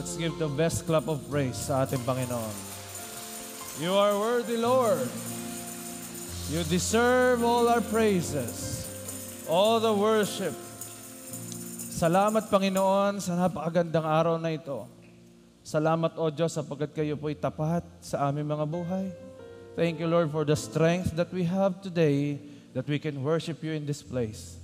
Let's give the best clap of praise sa ating Panginoon. You are worthy, Lord. You deserve all our praises, all the worship. Salamat, Panginoon, sa napakagandang araw na ito. Salamat, O Diyos, sapagkat kayo po'y tapat sa aming mga buhay. Thank you, Lord, for the strength that we have today that we can worship you in this place.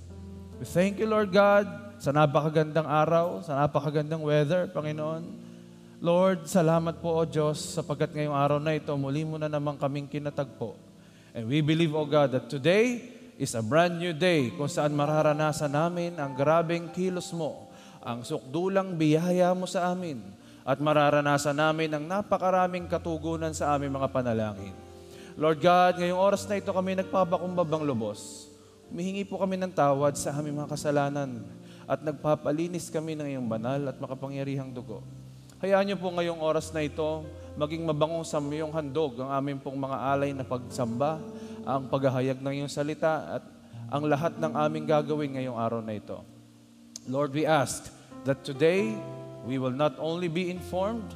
We thank you, Lord God, sa napakagandang araw, sa napakagandang weather, Panginoon. Lord, salamat po, O Diyos, sapagkat ngayong araw na ito, muli mo na naman kaming kinatagpo. And we believe, O God, that today is a brand new day kung saan mararanasan namin ang grabeng kilos mo, ang sukdulang biyaya mo sa amin, at mararanasan namin ang napakaraming katugunan sa aming mga panalangin. Lord God, ngayong oras na ito kami nagpapakumbabang lubos. Humihingi po kami ng tawad sa aming mga kasalanan at nagpapalinis kami ng iyong banal at makapangyarihang dugo. Hayaan niyo po ngayong oras na ito maging mabango sa iyong handog ang aming pong mga alay na pagsamba, ang paghahayag ng iyong salita at ang lahat ng aming gagawin ngayong araw na ito. Lord, we ask that today we will not only be informed,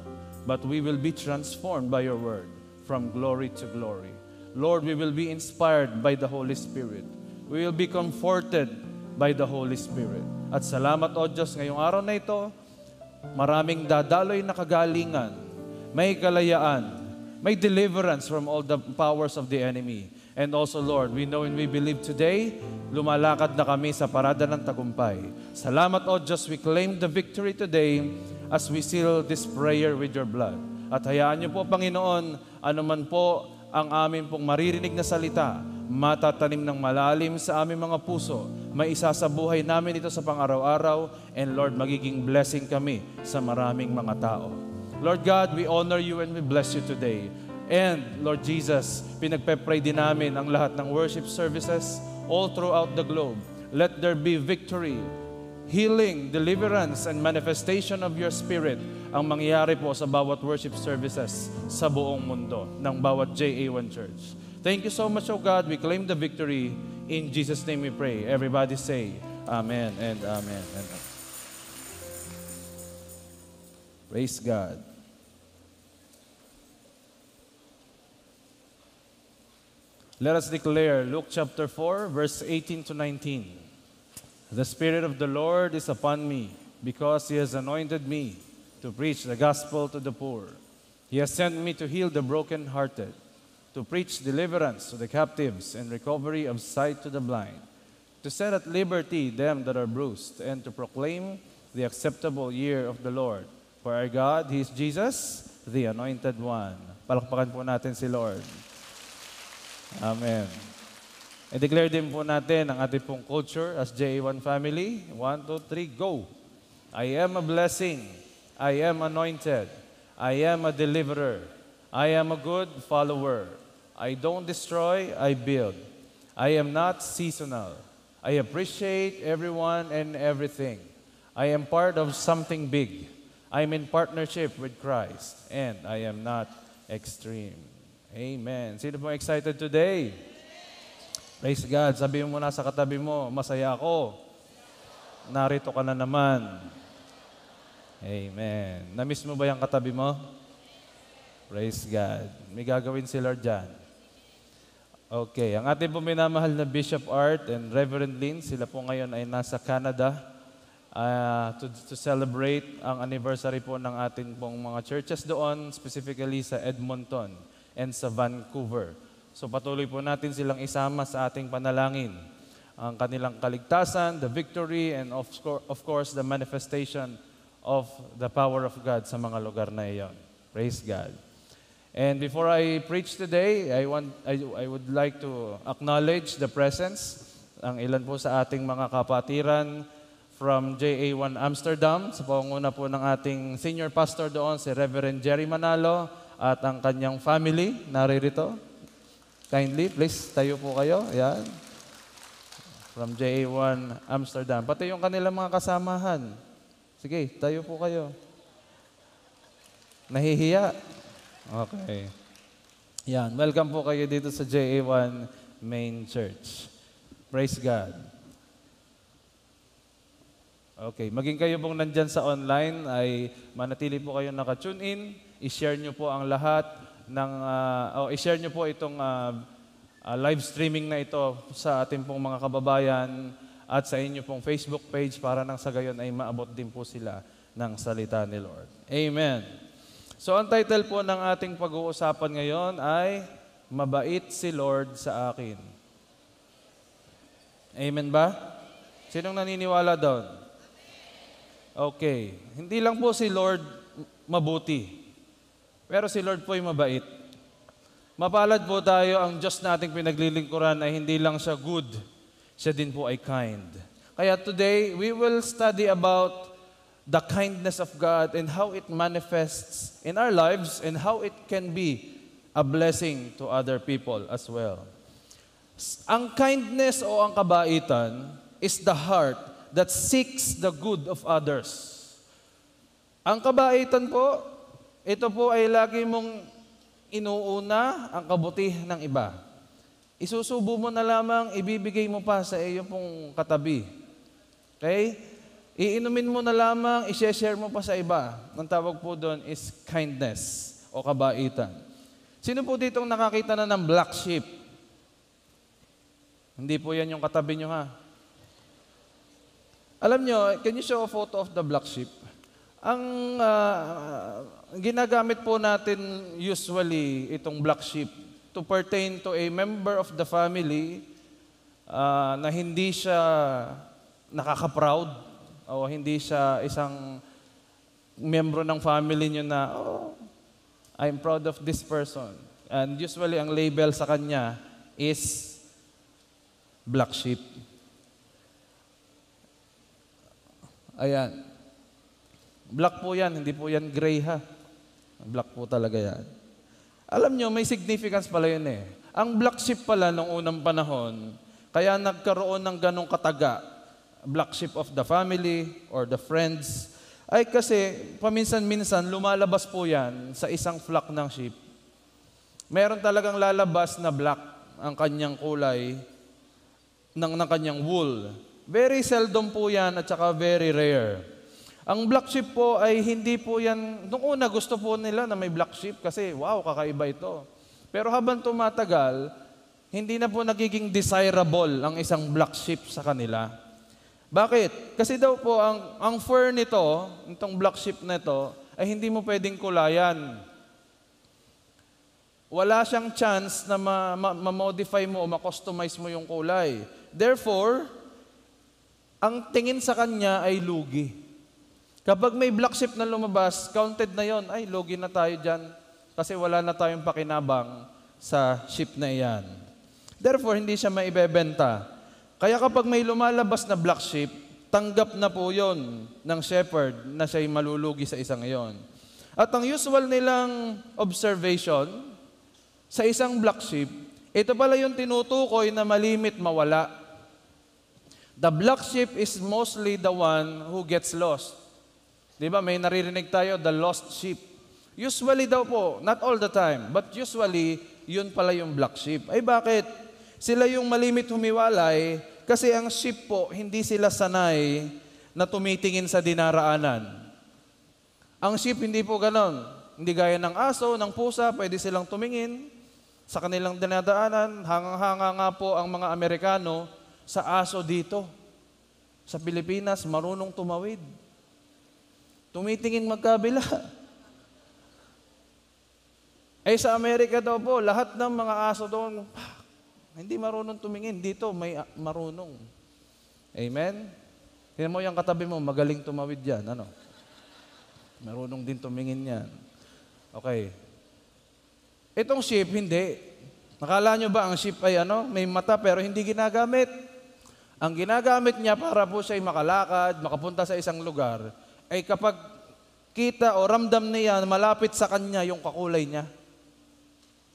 but we will be transformed by your word from glory to glory. Lord, we will be inspired by the Holy Spirit. We will be comforted by the Holy Spirit. At salamat, O Diyos, ngayong araw na ito, maraming dadaloy na kagalingan, may kalayaan, may deliverance from all the powers of the enemy. And also, Lord, we know and we believe today, lumalakad na kami sa parada ng tagumpay. Salamat, O Diyos, we claim the victory today as we seal this prayer with your blood. At hayaan niyo po, Panginoon, anuman po ang amin pong maririnig na salita, matatanim ng malalim sa aming mga puso, may isasabuhay namin ito sa pang-araw-araw, and Lord, magiging blessing kami sa maraming mga tao. Lord God, we honor you and we bless you today. And Lord Jesus, pinagpe-pray din namin ang lahat ng worship services all throughout the globe. Let there be victory, healing, deliverance, and manifestation of your Spirit ang mangyayari po sa bawat worship services sa buong mundo ng bawat JA1 Church. Thank you so much, O God. We claim the victory. In Jesus' name we pray. Everybody say, Amen and Amen. And amen. Praise God. Let us declare Luke chapter 4, verse 18 to 19. The Spirit of the Lord is upon me, because He has anointed me to preach the gospel to the poor. He has sent me to heal the brokenhearted, to preach deliverance to the captives and recovery of sight to the blind, to set at liberty them that are bruised, and to proclaim the acceptable year of the Lord. For our God, He is Jesus, the Anointed One. Palakpakan po natin si Lord. Amen. I-declare din po natin ang ating pong culture as JA1 family. 1, 2, 3, go! I am a blessing. I am anointed. I am a deliverer. I am a good follower. I don't destroy, I build. I am not seasonal. I appreciate everyone and everything. I am part of something big. I am in partnership with Christ. And I am not extreme. Amen. Sino po excited today? Praise God. Sabihin mo na sa katabi mo, masaya ako. Narito ka na naman. Amen. Namiss mo ba yung katabi mo? Praise God. May gagawin si Lord dyan. Okay. Ang ating po minamahal na Bishop Art and Reverend Lynn, sila po ngayon ay nasa Canada to celebrate ang anniversary po ng ating pong mga churches doon, specifically sa Edmonton and sa Vancouver. So patuloy po natin silang isama sa ating panalangin. Ang kanilang kaligtasan, the victory, and of course, the manifestation of the power of God sa mga lugar na iyon. Praise God. And before I preach today, I would like to acknowledge the presence ang ilan po sa ating mga kapatiran from JA1 Amsterdam, sa pangunguna po ng ating senior pastor doon, si Reverend Jerry Manalo, at ang kanyang family, naririto. Kindly, please, tayo po kayo. Ayan. From JA1 Amsterdam. Pati yung kanilang mga kasamahan. Sige, tayo po kayo. Nahihiya? Okay. Yan. Welcome po kayo dito sa JA1 Main Church. Praise God. Okay, maging kayo pong nandyan sa online ay manatili po kayo naka-tune in. I-share nyo po ang lahat ng, i-share nyo po itong live streaming na ito sa ating pong mga kababayan at sa inyo pong Facebook page para nang sa gayon ay maabot din po sila ng salita ni Lord. Amen. So ang title po ng ating pag-uusapan ngayon ay Mabait si Lord sa akin. Amen ba? Sinong naniniwala doon? Okay. Hindi lang po si Lord mabuti, pero si Lord po ay mabait. Mapalad po tayo, ang Diyos nating pinaglilingkuran ay hindi lang siya good, siya din po ay kind. Kaya today, we will study about the kindness of God and how it manifests in our lives and how it can be a blessing to other people as well. Ang kindness o ang kabaitan is the heart that seeks the good of others. Ang kabaitan po, ito po ay lagi mong inuuna ang kabutihan ng iba. Isusubo mo na lamang, ibibigay mo pa sa iyo pong katabi. Okay? Iinumin mo na lamang, i-share mo pa sa iba. Ang tawag po doon is kindness o kabaitan. Sino po ditong nakakita na ng black sheep? Hindi po yan yung katabi nyo, ha? Alam nyo, can you show a photo of the black sheep? Ang ginagamit po natin usually itong black sheep to pertain to a member of the family na hindi siya nakaka-proud o hindi siya isang membro ng family nyo na, oh, I'm proud of this person. And usually ang label sa kanya is black sheep. Ayan. Black po yan, hindi po yan gray, ha? Black po talaga yan. Alam nyo, may significance pala yun eh. Ang black sheep pala nung unang panahon, kaya nagkaroon ng ganong kataga, black sheep of the family or the friends, ay kasi paminsan-minsan lumalabas po yan sa isang flock ng sheep. Meron talagang lalabas na black ang kanyang kulay ng kanyang wool. Very seldom po yan at saka very rare. Ang black sheep po ay hindi po yan, nung una gusto po nila na may black sheep kasi wow, kakaiba ito. Pero habang tumatagal, hindi na po nagiging desirable ang isang black sheep sa kanila. Bakit? Kasi daw po ang fur nito, itong black sheep na ito, ay hindi mo pwedeng kulayan. Wala siyang chance na ma-modify mo o ma-customize mo yung kulay. Therefore, ang tingin sa kanya ay lugi. Kapag may black sheep na lumabas, counted na yon, ay lugi na tayo dyan kasi wala na tayong pakinabang sa sheep na iyan. Therefore, hindi siya maibebenta. Kaya kapag may lumalabas na black sheep, tanggap na po yon ng shepherd na siya'y malulugi sa isang iyon. At ang usual nilang observation sa isang black sheep, ito pala yung tinutukoy na malimit mawala. The black sheep is mostly the one who gets lost. Di ba, may naririnig tayo, the lost sheep. Usually daw po, not all the time, but usually, yun pala yung black sheep. Ay bakit? Sila yung malimit humiwalay kasi ang sheep po, hindi sila sanay na tumitingin sa dinaraanan. Ang sheep hindi po ganon. Hindi gaya ng aso, ng pusa, pwede silang tumingin sa kanilang dinadaanan. Hangang-hanga nga po ang mga Amerikano sa aso dito. Sa Pilipinas, marunong tumawid. Tumitingin magkabila. Eh sa Amerika daw po, lahat ng mga aso doon, hindi marunong tumingin. Dito may marunong. Amen? Tingnan mo yung katabi mo, magaling tumawid yan. Ano? Marunong din tumingin yan. Okay. Itong sheep, hindi. Nakala nyo ba ang sheep ay may mata pero hindi ginagamit? Ang ginagamit niya para po siya'y makalakad, makapunta sa isang lugar, ay kapag kita o ramdam niya, malapit sa kanya yung kakulay niya.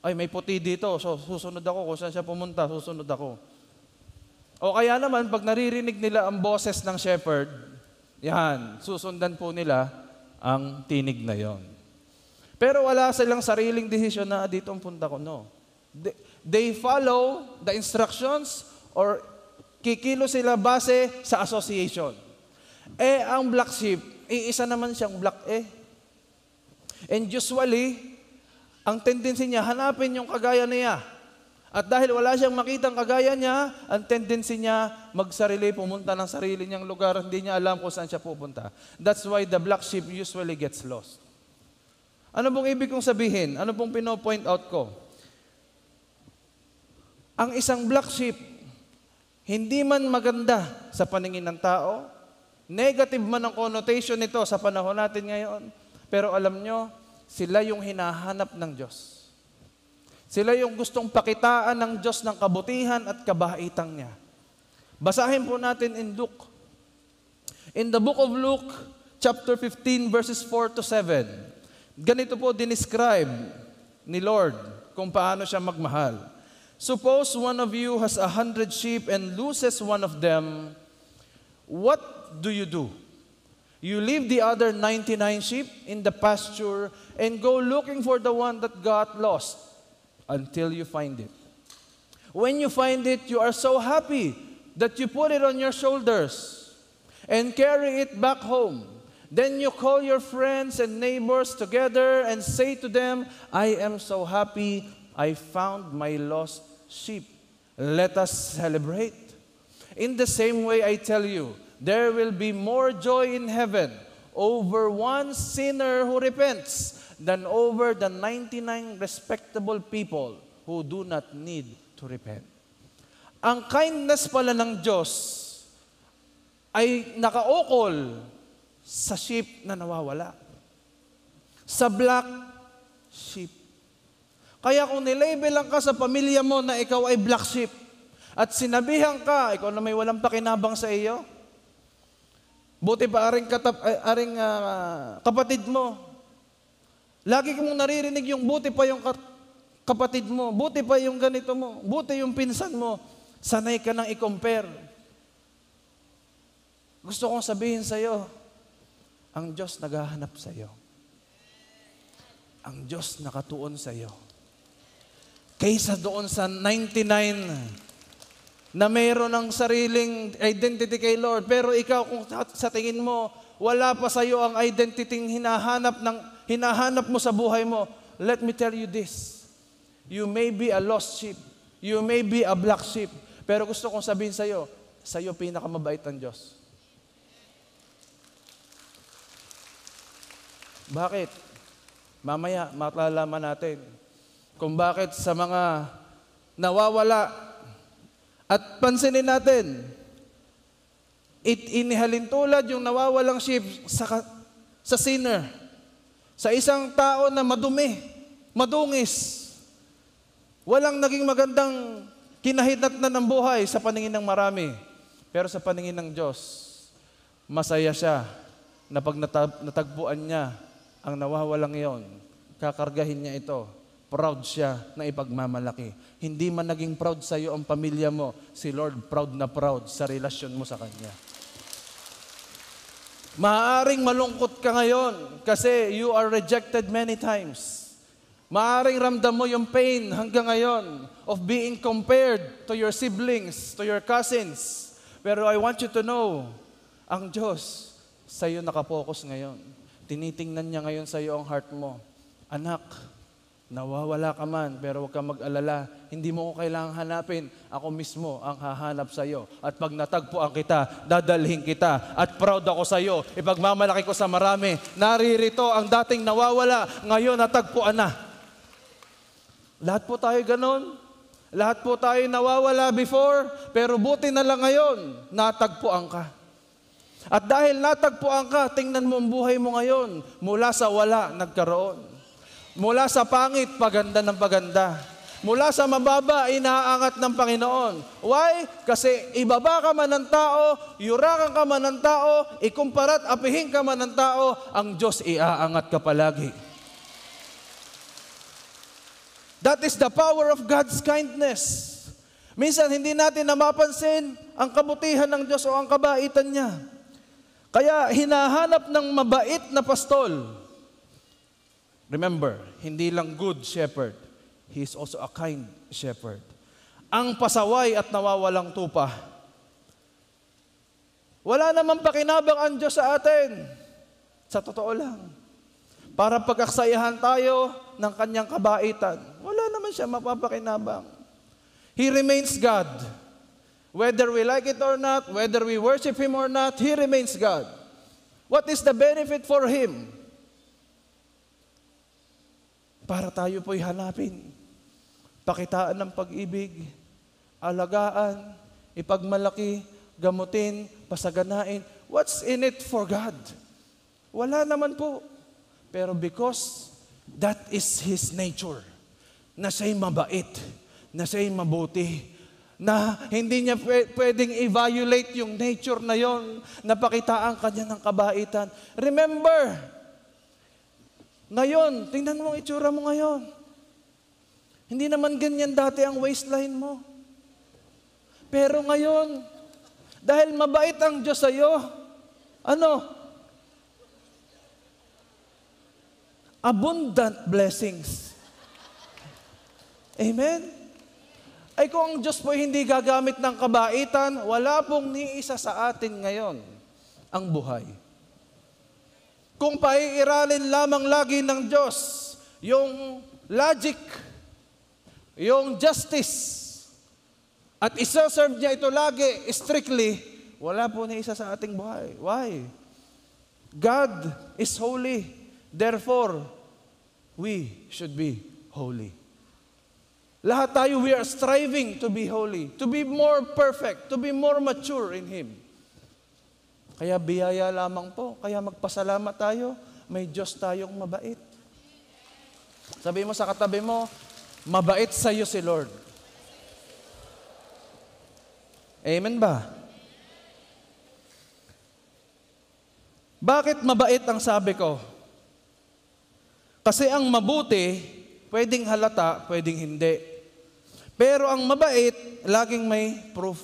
Ay, may puti dito, so susunod ako. Kung saan siya pumunta, susunod ako. O kaya naman, pag naririnig nila ang boses ng shepherd, yan, susundan po nila ang tinig na yon. Pero wala silang sariling desisyon na dito ang punta ko. No. They follow the instructions or kikilo sila base sa association. Ang black sheep, isa naman siyang black And usually, ang tendency niya, hanapin yung kagaya niya. At dahil wala siyang makitang kagaya niya, ang tendency niya, magsarili, pumunta ng sarili niyang lugar, hindi niya alam kung saan siya pupunta. That's why the black sheep usually gets lost. Ano pong ibig kong sabihin? Ano pong pino-point out ko? Ang isang black sheep, hindi man maganda sa paningin ng tao, negative man ang connotation nito sa panahon natin ngayon, pero alam nyo, sila yung hinahanap ng Diyos. Sila yung gustong pakitaan ng Diyos ng kabutihan at kabaitan niya. Basahin po natin in Luke. In the book of Luke, chapter 15, verses 4 to 7, ganito po dinescribe ni Lord kung paano siya magmahal. Suppose one of you has 100 sheep and loses one of them, what do? You leave the other 99 sheep in the pasture and go looking for the one that got lost until you find it. When you find it, you are so happy that you put it on your shoulders and carry it back home. Then you call your friends and neighbors together and say to them, I am so happy I found my lost sheep. Let us celebrate. In the same way, I tell you, there will be more joy in heaven over one sinner who repents than over the 99 respectable people who do not need to repent. Ang kindness pala ng Diyos ay nakaukol sa sheep na nawawala. Sa black sheep. Kaya kung nilabelan ka sa pamilya mo na ikaw ay black sheep at sinabihan ka, ikaw na may walang pakinabang sa iyo, buti pa aring kapatid mo. Lagi mong naririnig yung buti pa yung kapatid mo, buti pa yung ganito mo, buti yung pinsan mo. Sanay ka nang i-compare. Gusto kong sabihin sa iyo, ang Diyos naghahanap sa iyo. Ang Diyos nakatuon sa iyo. Kaysa doon sa 99 na mayroon ng sariling identity kay Lord. Pero ikaw, kung sa tingin mo, wala pa sa iyo ang identity hinahanap mo sa buhay mo, let me tell you this. You may be a lost sheep. You may be a black sheep. Pero gusto kong sabihin sa iyo pinakamabait ang Diyos. Bakit? Mamaya, matalalaman natin kung bakit sa mga nawawala. At pansinin natin, inihalin tulad yung nawawalang sheep sa sinner. Sa isang tao na madumi, madungis, walang naging magandang kinahinatnan ng buhay sa paningin ng marami. Pero sa paningin ng Diyos, masaya siya na pag natagpuan niya ang nawawalang iyon, kakargahin niya ito. Proud siya na ipagmamalaki. Hindi man naging proud sa iyo ang pamilya mo, si Lord proud na proud sa relasyon mo sa Kanya. Maaaring malungkot ka ngayon kasi you are rejected many times. Maaaring ramdam mo yung pain hanggang ngayon of being compared to your siblings, to your cousins. Pero I want you to know, ang Diyos sa iyo nakapokus ngayon. Tinitingnan niya ngayon sa iyo ang heart mo. Anak, nawawala ka man, pero huwag kang mag-alala. Hindi mo ko kailangang hanapin. Ako mismo ang hahanap sa iyo. At pag natagpuan kita, dadalhin kita. At proud ako sa iyo. Ipagmamalaki ko sa marami. Naririto ang dating nawawala. Ngayon natagpuan na. Lahat po tayo ganon. Lahat po tayo nawawala before, pero buti na lang ngayon, natagpuan ka. At dahil natagpuan ka, tingnan mo ang buhay mo ngayon. Mula sa wala, nagkaroon. Mula sa pangit, paganda ng paganda. Mula sa mababa, inaangat ng Panginoon. Why? Kasi ibaba ka man ng tao, yurakan ka man ng tao, ikumparat, apihin ka man ng tao, ang Diyos iaangat ka palagi. That is the power of God's kindness. Minsan, hindi natin mapapansin ang kabutihan ng Diyos o ang kabaitan niya. Kaya, hinahanap ng mabait na pastol. Remember, hindi lang good shepherd, he is also a kind shepherd. Ang pasaway at nawawalang tupa, Wala namang pakinabang ang Diyos sa atin. Sa totoo lang. Para pagkaksayahan tayo ng kanyang kabaitan. Wala naman siya mapapakinabang. He remains God. Whether we like it or not, whether we worship Him or not, He remains God. What is the benefit for Him? Para tayo po'y hanapin. Pakitaan ng pag-ibig, alagaan, ipagmalaki, gamutin, pasaganain. What's in it for God? Wala naman po. Pero because that is His nature, na siya'y mabait, na siya'y mabuti, na hindi niya pwedeng i-violate yung nature na yon, na pakitaan kanya ng kabaitan. Remember, ngayon, tingnan mo ang itsura mo ngayon. Hindi naman ganyan dati ang waistline mo. Pero ngayon, dahil mabait ang Diyos sa iyo, abundant blessings. Amen? Ay kung ang Diyos po hindi gagamit ng kabaitan, wala pong ni isa sa atin ngayon ang buhay. Kung paiiralin lamang lagi ng Diyos yung logic, yung justice, at isa-serve niya ito lagi, strictly, wala po ni isa sa ating buhay. Why? God is holy. Therefore, we should be holy. Lahat tayo, we are striving to be holy, to be more perfect, to be more mature in Him. Kaya biyaya lamang po, kaya magpasalamat tayo, may Diyos tayong mabait. Sabi mo sa katabi mo, mabait sa iyo si Lord. Amen ba? Bakit mabait ang sabi ko? Kasi ang mabuti, pwedeng halata, pwedeng hindi. Pero ang mabait, laging may proof.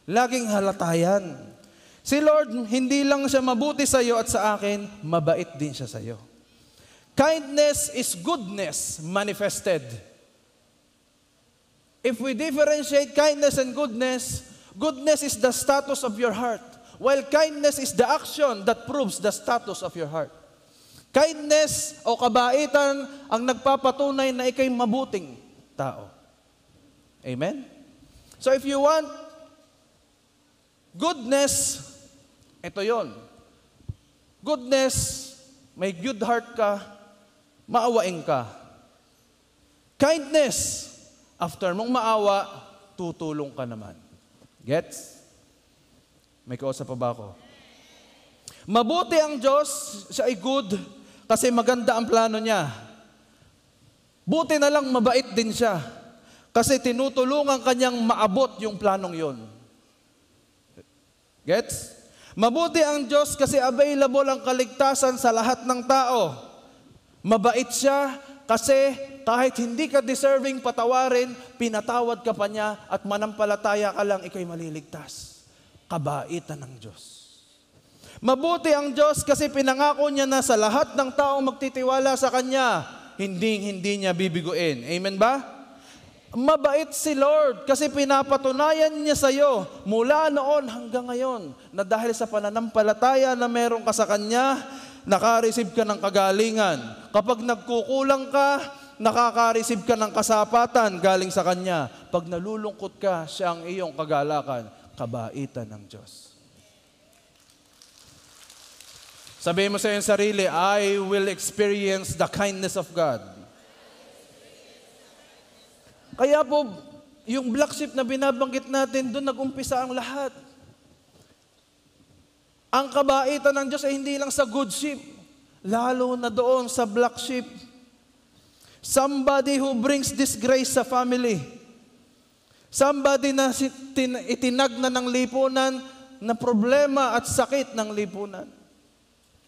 Laging halata yan. Si Lord, hindi lang siya mabuti sa iyo at sa akin, mabait din siya sa iyo. Kindness is goodness manifested. If we differentiate kindness and goodness, goodness is the status of your heart, while kindness is the action that proves the status of your heart. Kindness o kabaitan ang nagpapatunay na ikay mabuting tao. Amen? So if you want goodness, ito yon. Goodness, may good heart ka, maawain ka. Kindness, after mong maawa, tutulong ka naman. Gets? May kausap pa ba ako? Mabuti ang Diyos, siya ay good, kasi maganda ang plano niya. Buti na lang mabait din siya, kasi tinutulungan kanyang maabot yung planong yon. Gets? Mabuti ang Diyos kasi available ang kaligtasan sa lahat ng tao. Mabait siya kasi kahit hindi ka deserving patawarin, pinatawad ka pa niya at manampalataya ka lang, ikay maliligtas. Kabaitan ng Diyos. Mabuti ang Diyos kasi pinangako niya na sa lahat ng taong magtitiwala sa Kanya, hindi niya bibiguin. Amen ba? Mabait si Lord kasi pinapatunayan niya sa iyo mula noon hanggang ngayon na dahil sa pananampalataya na meron ka sa Kanya, nakareceive ka ng kagalingan. Kapag nagkukulang ka, nakaka-receive ka ng kasapatan galing sa Kanya. Pag nalulungkot ka, siya ang iyong kagalakan. Kabaitan ng Diyos. Sabihin mo sa iyong sarili, I will experience the kindness of God. Kaya po, yung black sheep na binabanggit natin, doon nag-umpisa ang lahat. Ang kabaitan ng Diyos ay hindi lang sa good sheep, lalo na doon sa black sheep. Somebody who brings disgrace sa family. Somebody na itinag na ng lipunan na problema at sakit ng lipunan.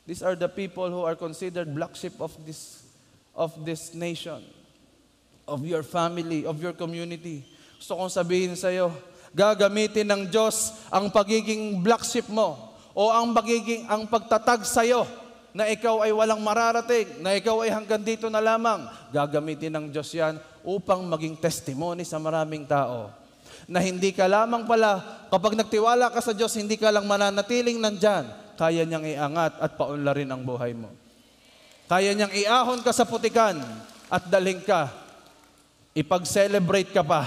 These are the people who are considered black sheep of this nation, of your family, of your community. Gusto kong sabihin sa iyo, gagamitin ng Diyos ang pagiging black sheep mo o ang pagtatag sa iyo na ikaw ay walang mararating, na ikaw ay hanggang dito na lamang. Gagamitin ng Diyos yan upang maging testimony sa maraming tao. Na hindi ka lamang pala, kapag nagtiwala ka sa Diyos, hindi ka lang mananatiling nandyan, kaya niyang iangat at paunlarin ang buhay mo. Kaya niyang iahon ka sa putikan at dalhin ka. Ipag-celebrate ka pa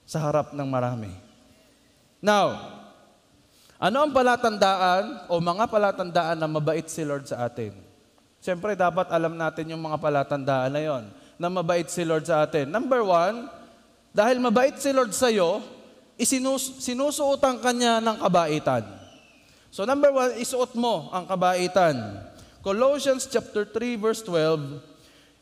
sa harap ng marami. Now, ano ang palatandaan o mga palatandaan na mabait si Lord sa atin? Siyempre, dapat alam natin yung mga palatandaan na yon, na mabait si Lord sa atin. Number 1, dahil mabait si Lord sa iyo, sinusuotan ka niya ng kabaitan. So number 1, isuot mo ang kabaitan. Colossians chapter 3 verse 12,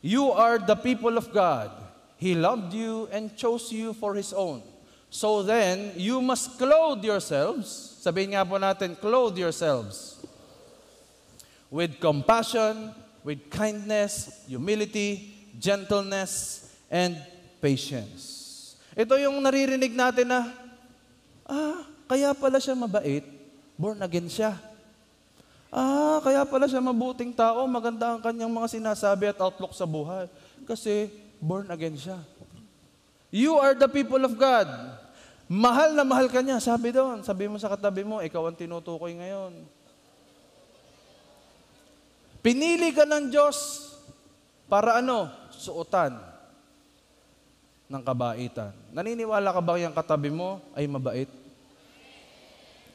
you are the people of God. He loved you and chose you for His own. So then, you must clothe yourselves. Sabihin nga po natin, clothe yourselves with compassion, with kindness, humility, gentleness, and patience. Ito yung naririnig natin na, kaya pala siya mabait, born again siya. Kaya pala siya mabuting tao, maganda ang kanyang mga sinasabi at outlook sa buhay. Kasi born again siya. You are the people of God. Mahal na mahal ka niya. Sabi doon, sabi mo sa katabi mo, ikaw ang tinutukoy ngayon. Pinili ka ng Diyos para suotan ng kabaitan. Naniniwala ka ba yung katabi mo ay mabait?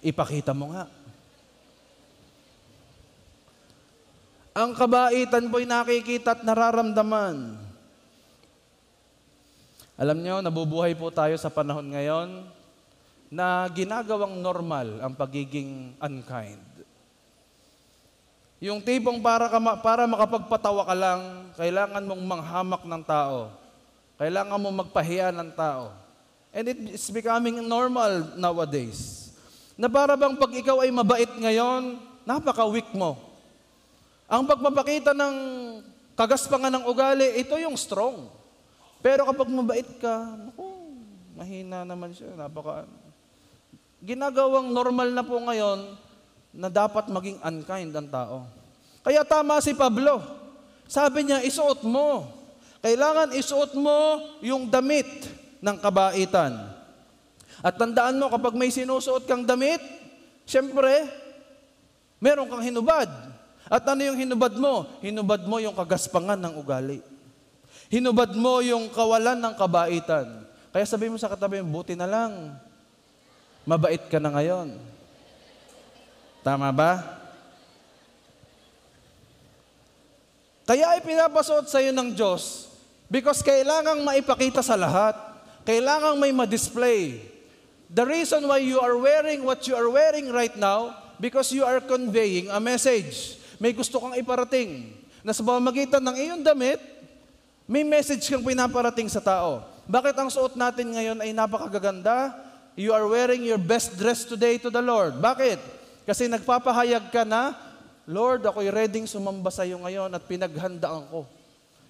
Ipakita mo nga. Ang kabaitan po'y nakikita at nararamdaman. Alam nyo, nabubuhay po tayo sa panahon ngayon na ginagawang normal ang pagiging unkind. Yung tipong para makapagpatawa ka lang, kailangan mong manghamak ng tao. Kailangan mong magpahiya ng tao. And it's becoming normal nowadays. Na para bang pag ikaw ay mabait ngayon, napaka-weak mo. Ang pagpapakita ng kagaspangan ng ugali, ito yung strong. Pero kapag mabait ka, mahina naman siya. Ginagawang normal na po ngayon na dapat maging unkind ang tao. Kaya tama si Pablo. Sabi niya, isuot mo. Kailangan isuot mo yung damit ng kabaitan. At tandaan mo, kapag may sinusuot kang damit, siyempre, meron kang hinubad. At ano yung hinubad mo? Hinubad mo yung kagaspangan ng ugali. Hinubad mo yung kawalan ng kabaitan. Kaya sabi mo sa katabi mo, buti na lang, mabait ka na ngayon. Tama ba? Kaya ipinapasuot sa iyo ng Diyos because kailangang maipakita sa lahat. Kailangang may ma-display. The reason why you are wearing what you are wearing right now because you are conveying a message. May gusto kang iparating na sa pamamagitan ng iyong damit, may message kang pinaparating sa tao. Bakit ang suot natin ngayon ay napakagaganda? You are wearing your best dress today to the Lord. Bakit? Kasi nagpapahayag ka na, Lord, ako'y ready sumamba sa iyo ngayon at pinaghandaan ko.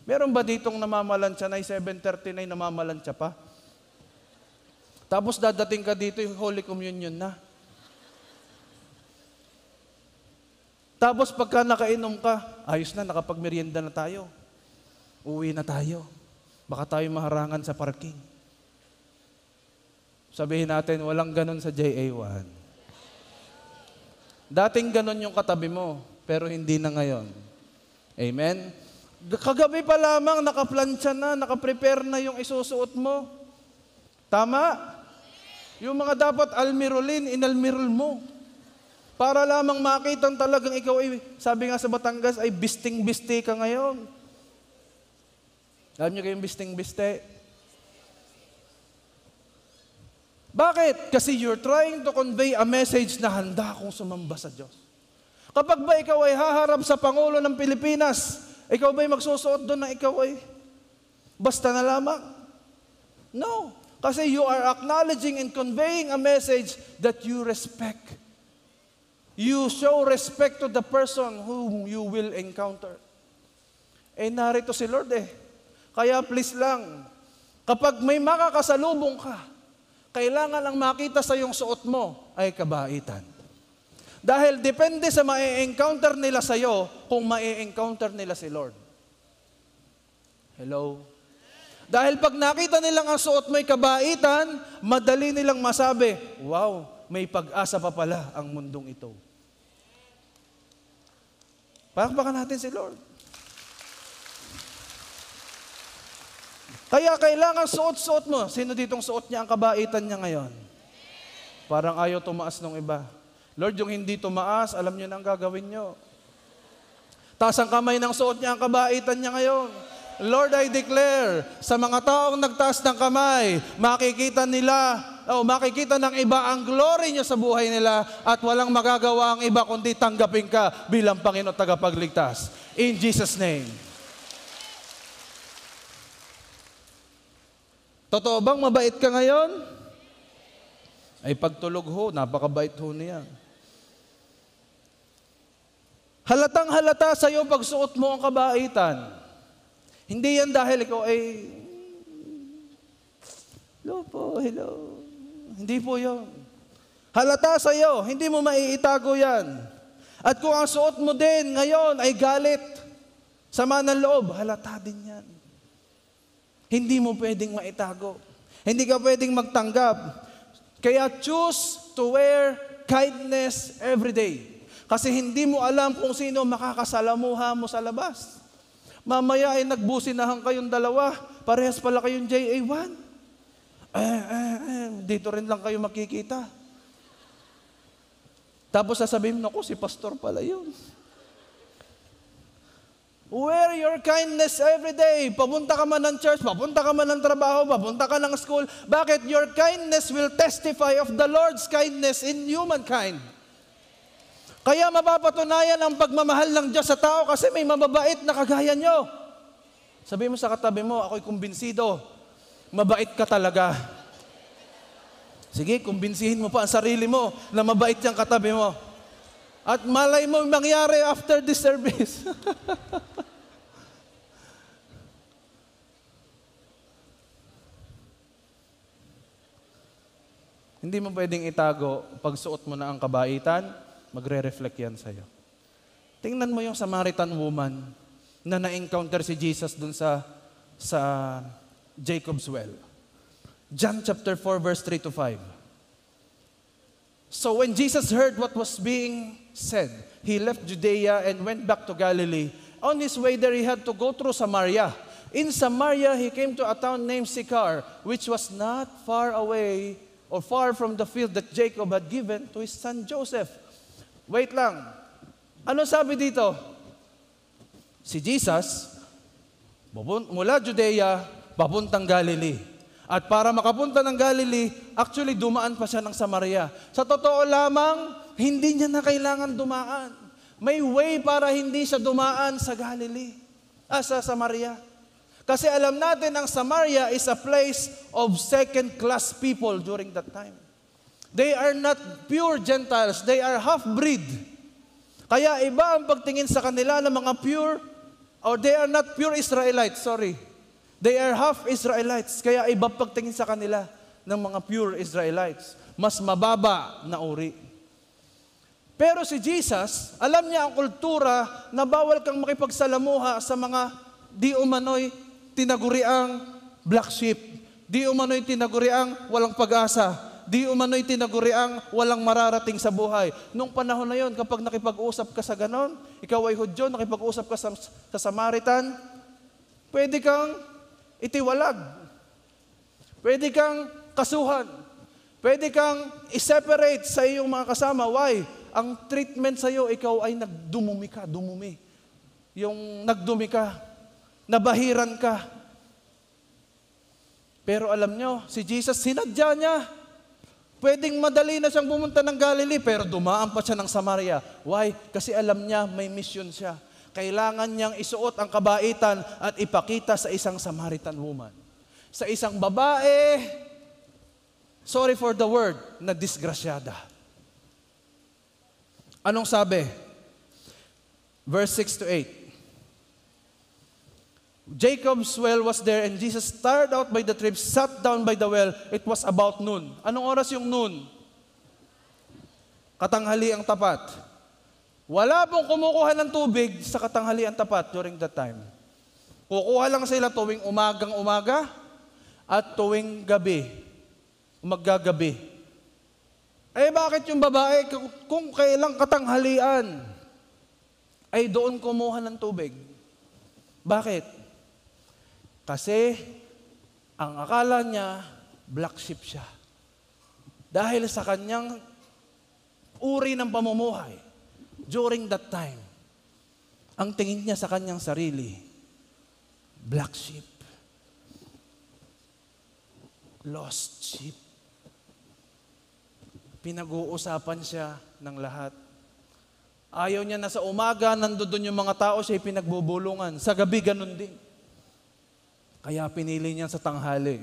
Meron ba ditong namamalansya na 7:39 namamalansya pa? Tapos dadating ka dito yung Holy Communion na. Tapos pagka nakainom ka, ayos na, nakapagmerienda na tayo. Uwi na tayo. Baka tayo maharangan sa parking. Sabihin natin, walang ganun sa JA1. Dating ganun yung katabi mo, pero hindi na ngayon. Amen? Kagabi pa lamang, nakaplansya na, nakaprepare na yung isusuot mo. Tama? Yung mga dapat almirulin, inalmirul mo. Para lamang makitang talagang ikaw ay, sabi nga sa Batangas, ay bisting-biste ka ngayon. Alam niyo kayong bisting-biste? Bakit? Kasi you're trying to convey a message na handa akong sumamba sa Diyos. Kapag ba ikaw ay haharap sa Pangulo ng Pilipinas, ikaw ba ay magsusuot doon na ikaw ay basta na lamang? No. Kasi you are acknowledging and conveying a message that you respect. You show respect to the person whom you will encounter. Narito si Lord Kaya please lang, kapag may makakasalubong ka, kailangan ang makita sa iyong suot mo ay kabaitan. Dahil depende sa ma-encounter nila sa iyo kung ma-encounter nila si Lord. Hello? Dahil pag nakita nilang ang suot mo'y kabaitan, madali nilang masabi, wow, may pag-asa pa pala ang mundong ito. Palakpakan natin si Lord. Kaya kailangan suot-suot mo. Sino ditong suot niya ang kabaitan niya ngayon? Parang ayaw tumaas ng iba. Lord, yung hindi tumaas, alam niyo na ang gagawin niyo. Taas ang kamay ng suot niya ang kabaitan niya ngayon. Lord, I declare, sa mga taong nagtaas ng kamay, makikita nila, makikita ng iba ang glory niyo sa buhay nila at walang magagawa ang iba kundi tanggapin ka bilang Panginoon tagapagligtas. In Jesus' name. Totoo bang mabait ka ngayon? Ay pagtulog ho, napakabait ho niya. Halatang halata sa iyo pagsuot mo ang kabaitan. Hindi yan dahil ikaw ay, hello po, hello. Hindi po yun. Halata sa iyo, hindi mo maiitago yan. At kung ang suot mo din ngayon ay galit, sama ng loob, halata din yan. Hindi mo pwedeng maitago. Hindi ka pwedeng magtanggap. Kaya choose to wear kindness every day. Kasi hindi mo alam kung sino makakasalamuha mo sa labas. Mamaya ay nagbusinahan kayong dalawa. Parehas pala kayong JA1. Dito rin lang kayo makikita. Tapos sasabihin mo, naku, si pastor pala yun. Wear your kindness every day. Papunta ka man ng church, papunta ka man ng trabaho, papunta ka ng school. Bakit? Your kindness will testify of the Lord's kindness in humankind. Kaya mapapatunayan ang pagmamahal ng Diyos sa tao kasi may mababait na kagaya nyo. Sabihin mo sa katabi mo, ako'y kumbinsido. Mabait ka talaga. Sige, kumbinsihin mo pa ang sarili mo na mabait yung katabi mo. At malay mo mangyari after this service. Hindi mo pwedeng itago pag suot mo na ang kabaitan. Magre-reflect yan sa'yo. Tingnan mo yung Samaritan woman na na-encounter si Jesus dun sa Jacob's well. John chapter 4 verse 3 to 5. So when Jesus heard what was being said, he left Judea and went back to Galilee. On his way there, he had to go through Samaria. In Samaria, he came to a town named Sychar, which was not far away or far from the field that Jacob had given to his son Joseph. Wait lang. Ano sabi dito? Si Jesus, mula Judea, papuntang Galilee. At para makapunta ng Galilee, actually dumaan pa siya ng Samaria. Sa totoo lamang, hindi niya na kailangan dumaan. May way para hindi siya dumaan sa Galilee, sa Samaria. Kasi alam natin ang Samaria is a place of second-class people during that time. They are not pure Gentiles. They are half-breed. Kaya iba ang pagtingin sa kanila ng mga pure, or they are not pure Israelites, sorry. They are half-Israelites. Kaya iba pagtingin sa kanila ng mga pure Israelites. Mas mababa na uri. Pero si Jesus, alam niya ang kultura na bawal kang makipagsalamuha sa mga di umano'y tinaguriang black sheep. Di umano'y tinaguriang walang pag-asa. Di umano'y tinaguriang walang mararating sa buhay. Nung panahon na yon, kapag nakipag-usap ka sa ganon, ikaw ay Hudyo, nakipag-usap ka sa Samaritan, pwede kang itiwalag. Pwede kang kasuhan. Pwede kang i-separate sa iyong mga kasama. Why? Ang treatment sa iyo, ikaw ay dumumi. Yung nagdumi ka, nabahiran ka. Pero alam nyo, si Jesus, sinadya niya. Pwedeng madali na siyang pumunta ng Galilee, pero dumaan pa siya ng Samaria. Why? Kasi alam niya, may mission siya. Kailangan niyang isuot ang kabaitan at ipakita sa isang Samaritan woman. Sa isang babae, sorry for the word, na disgrasyada. Anong sabi? Verse 6 to 8. Jacob's well was there and Jesus started out by the tree, sat down by the well. It was about noon. Anong oras yung noon? Katanghali ang tapat. Wala pong kumukuha ng tubig sa katanghali ang tapat during that time. Kukuha lang sila tuwing umagang-umaga at tuwing gabi, maggagabi. Eh bakit yung babae, kung kailang katanghalian, ay doon kumuha ng tubig? Bakit? Kasi ang akala niya, black sheep siya. Dahil sa kanyang uri ng pamumuhay, during that time, ang tingin niya sa kanyang sarili, black sheep. Lost sheep. Pinag-uusapan siya ng lahat. Ayaw niya na sa umaga, nandoon yung mga tao, siya'y pinagbubulungan. Sa gabi, ganun din. Kaya pinili niya sa tanghali.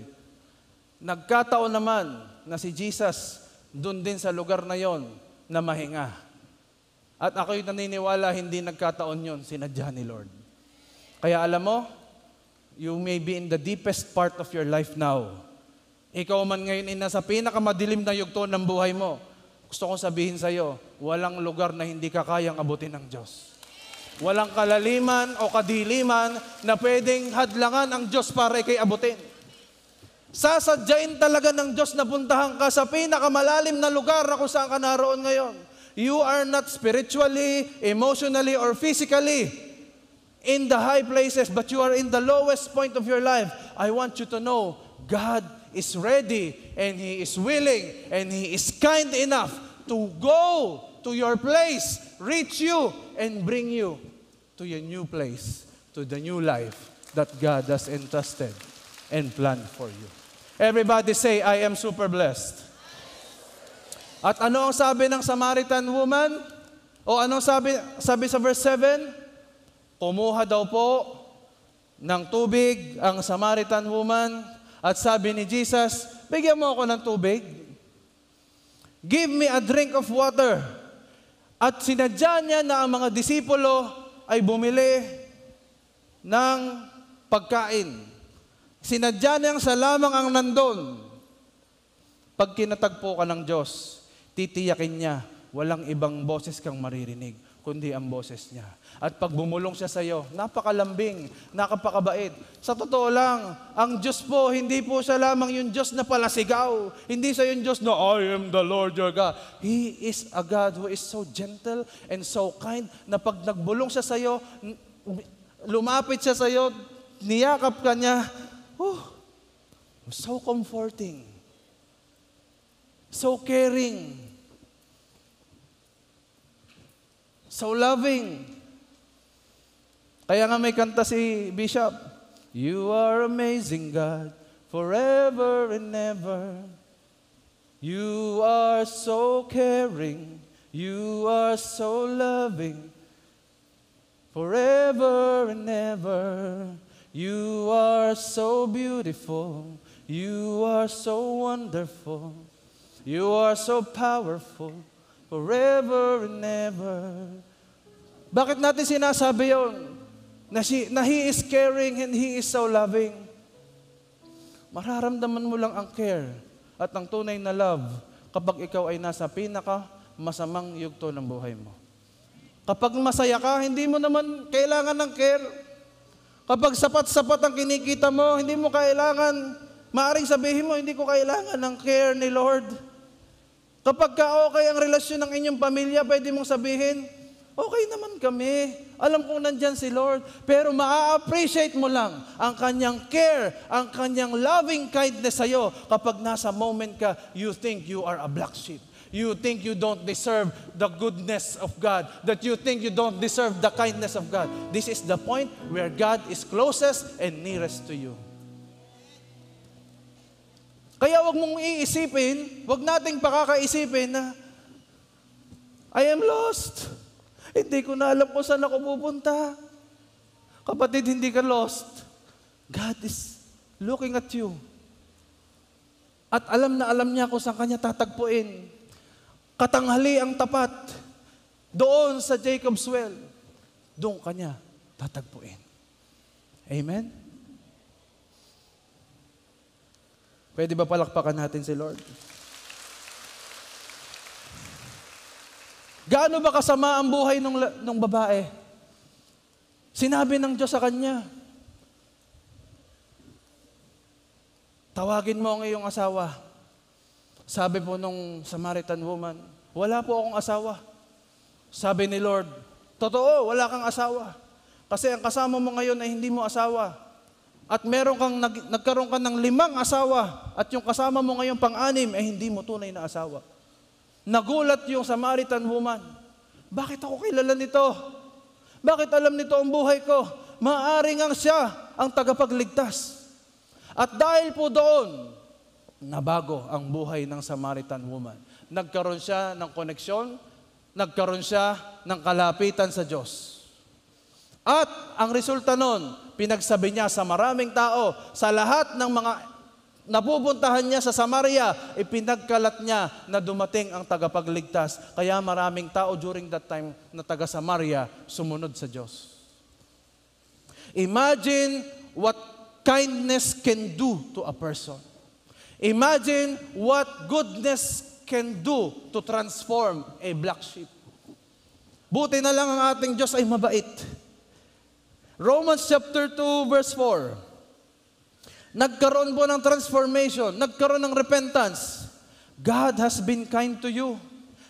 Nagkataon naman na si Jesus, doon din sa lugar na yon na mahinga. At ako'y naniniwala, hindi nagkataon yon, sinadya ni Lord. Kaya alam mo, you may be in the deepest part of your life now. Ikaw man ngayon ay nasa pinakamadilim na yugto ng buhay mo. Gusto kong sabihin sa iyo, walang lugar na hindi ka kayang abutin ng Diyos. Walang kalaliman o kadiliman na pwedeng hadlangan ang Diyos para ikay abutin. Sasadyain talaga ng Diyos na puntahan ka sa pinakamalalim na lugar na kung saan ka naroon ngayon. You are not spiritually, emotionally, or physically in the high places, but you are in the lowest point of your life. I want you to know, God is ready, and He is willing, and He is kind enough to go to your place, reach you, and bring you to your new place, to the new life that God has entrusted and planned for you. Everybody say, I am super blessed. At ano ang sabi ng Samaritan woman? O anong sabi sa verse 7? Kumuha daw po ng tubig ang Samaritan woman. At sabi ni Jesus, bigyan mo ako ng tubig. Give me a drink of water. At sinadya niya na ang mga disipulo ay bumili ng pagkain. Sinadya niyang sa lamang ang nandun. Pag kinatagpo ka ng Diyos, titiyakin niya, walang ibang boses kang maririnig, kundi ang boses niya. At pag bumulong siya sa iyo, napakalambing, napakabait. Sa totoo lang, ang Diyos po, hindi po siya lamang yung Diyos na palasigaw. Hindi siya yung Diyos na, I am the Lord your God. He is a God who is so gentle and so kind na pag nagbulong siya sa iyo, lumapit siya sa iyo, niyakap ka niya, so comforting, so caring, so loving. Kaya nga may kanta si Bishop, You are amazing God, forever and ever. You are so caring, you are so loving, forever and ever. You are so beautiful, you are so wonderful, you are so powerful, forever and ever. Bakit natin sinasabi yun? Na He is caring and He is so loving. Mararamdaman mo lang ang care at ang tunay na love kapag ikaw ay nasa pinaka-masamang yugto ng buhay mo. Kapag masaya ka, hindi mo naman kailangan ng care. Kapag sapat-sapat ang kinikita mo, hindi mo kailangan, maaaring sabihin mo, hindi ko kailangan ng care ni Lord. Kapag okay ang relasyon ng inyong pamilya, pwede mong sabihin, okay naman kami. Alam kong nandyan si Lord. Pero maa-appreciate mo lang ang kanyang care, ang kanyang loving kindness sa'yo kapag nasa moment ka, you think you are a black sheep. You think you don't deserve the goodness of God. That you think you don't deserve the kindness of God. This is the point where God is closest and nearest to you. Kaya wag mong iisipin, wag nating pakakaisipin na I am lost. Hindi ko na alam kung saan ako pupunta. Kapatid, hindi ka lost. God is looking at you. At alam na alam niya kung saan kanya tatagpuin. Katanghali ang tapat. Doon sa Jacob's well. Doon kanya tatagpuin. Amen? Pwede ba palakpakan natin si Lord? Gaano ba kasama ang buhay ng babae? Sinabi ng Diyos sa kanya, Tawagin mo ang iyong asawa. Sabi po nung Samaritan woman, wala po akong asawa. Sabi ni Lord, totoo, wala kang asawa. Kasi ang kasama mo ngayon ay hindi mo asawa. At nagkaroon ka ng 5 asawa. At yung kasama mo ngayon pang-6 ay hindi mo tunay na asawa. Nagulat yung Samaritan woman. Bakit ako kilala nito? Bakit alam nito ang buhay ko? Maaring ang siya ang tagapagligtas. At dahil po doon, nabago ang buhay ng Samaritan woman. Nagkaroon siya ng koneksyon, nagkaroon siya ng kalapitan sa Diyos. At ang resulta nun, pinagsabi niya sa maraming tao, sa lahat ng mga napupuntahan niya sa Samaria, ipinagkalat niya na dumating ang tagapagligtas. Kaya maraming tao during that time na taga Samaria sumunod sa Diyos. Imagine what kindness can do to a person. Imagine what goodness can do to transform a black sheep. Buti na lang ang ating Diyos ay mabait. Romans chapter 2 verse 4. Nagkaroon po ng transformation, nagkaroon ng repentance. God has been kind to you.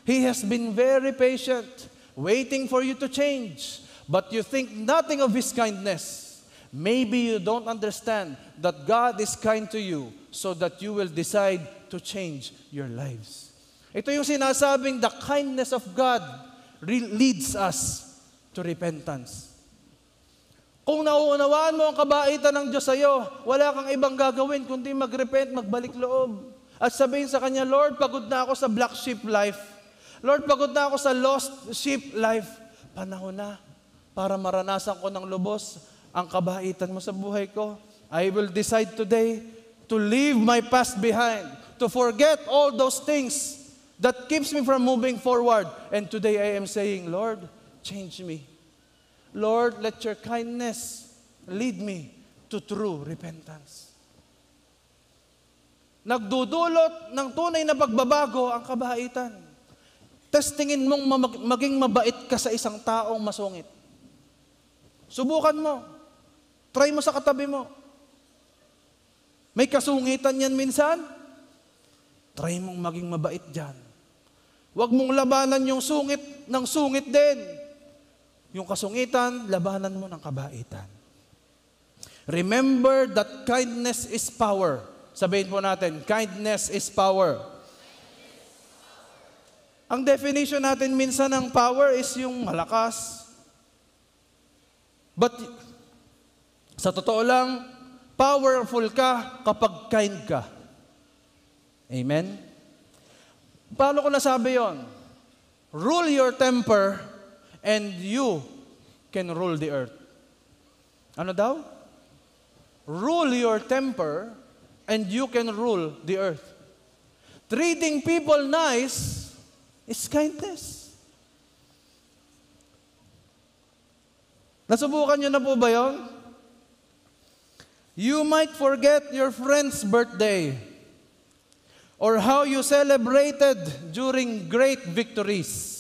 He has been very patient, waiting for you to change. But you think nothing of His kindness. Maybe you don't understand that God is kind to you so that you will decide to change your lives. Ito yung sinasabing the kindness of God leads us to repentance. Kung nauunawaan mo ang kabaitan ng Diyos sa iyo, wala kang ibang gagawin kundi mag-repent, magbalik loob. At sabihin sa Kanya, Lord, pagod na ako sa black sheep life. Lord, pagod na ako sa lost sheep life. Panahon na para maranasan ko ng lubos ang kabaitan mo sa buhay ko. I will decide today to leave my past behind, to forget all those things that keeps me from moving forward. And today I am saying, Lord, change me. Lord, let your kindness lead me to true repentance. Nagdudulot ng tunay na pagbabago ang kabaitan. Testingin mong maging mabait ka sa isang taong masungit. Subukan mo. Try mo sa katabi mo. May kasungitan yan minsan. Try mong maging mabait dyan. Huwag mong labanan yung sungit ng sungit din. Yung kasungitan, labanan mo ng kabaitan. Remember that kindness is power. Sabihin po natin, kindness is power. Ang definition natin minsan ng power is yung malakas. But sa totoo lang, powerful ka kapag kind ka. Amen? Paano ko nasabi yon? Rule your temper and you can rule the earth. Ano daw? Rule your temper and you can rule the earth. Treating people nice is kindness. Nasubukan nyo na po ba yun? You might forget your friend's birthday or how you celebrated during great victories.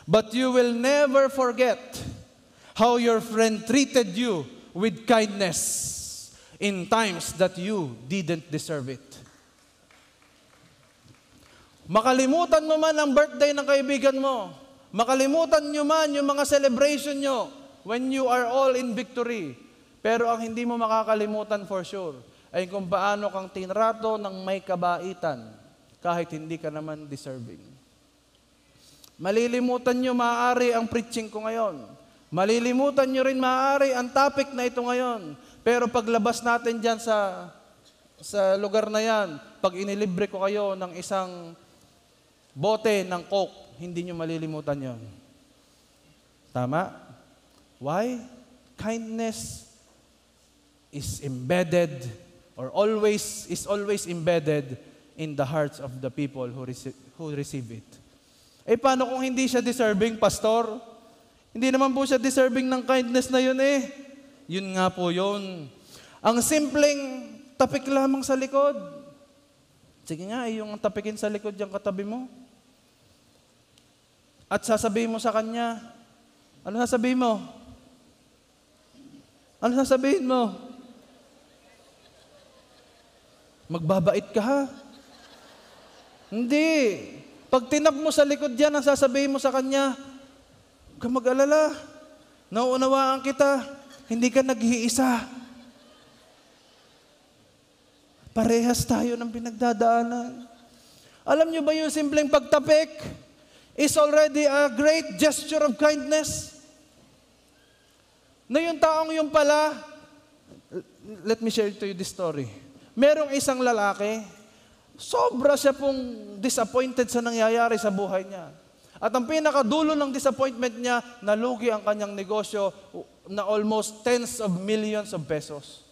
But you will never forget how your friend treated you with kindness in times that you didn't deserve it. Makalimutan mo man ang birthday ng kaibigan mo. Makalimutan nyo man yung mga celebration nyo when you are all in victory. Pero ang hindi mo makakalimutan for sure ay kung paano kang tinrato ng may kabaitan kahit hindi ka naman deserving. Malilimutan nyo maaari ang preaching ko ngayon. Malilimutan nyo rin maaari ang topic na ito ngayon. Pero paglabas natin dyan sa lugar na yan, pag inilibre ko kayo ng isang bote ng Coke, hindi nyo malilimutan yon. Tama? Why? Kindness is embedded or is always embedded in the hearts of the people who receive it. Eh, paano kung hindi siya deserving, pastor? Hindi naman po siya deserving ng kindness na yun eh. Yun nga po yun. Ang simpleng tapik lamang sa likod. Sige nga, yung tapikin sa likod yung katabi mo. At sasabihin mo sa kanya, ano sasabihin mo? Ano sasabihin mo? Magbabait ka ha? Hindi. Pag tinap mo sa likod yan, ang sasabihin mo sa kanya, huwag ka mag-alala. Nauunawaan kita. Hindi ka nag-iisa. Parehas tayo ng pinagdadaanan. Alam niyo ba yung simpleng pagtapik is already a great gesture of kindness? Na yung taong yung pala, let me share to you this story. Merong isang lalaki, sobra siya pong disappointed sa nangyayari sa buhay niya. At ang pinakadulo ng disappointment niya, nalugi ang kanyang negosyo na almost tens of millions of pesos.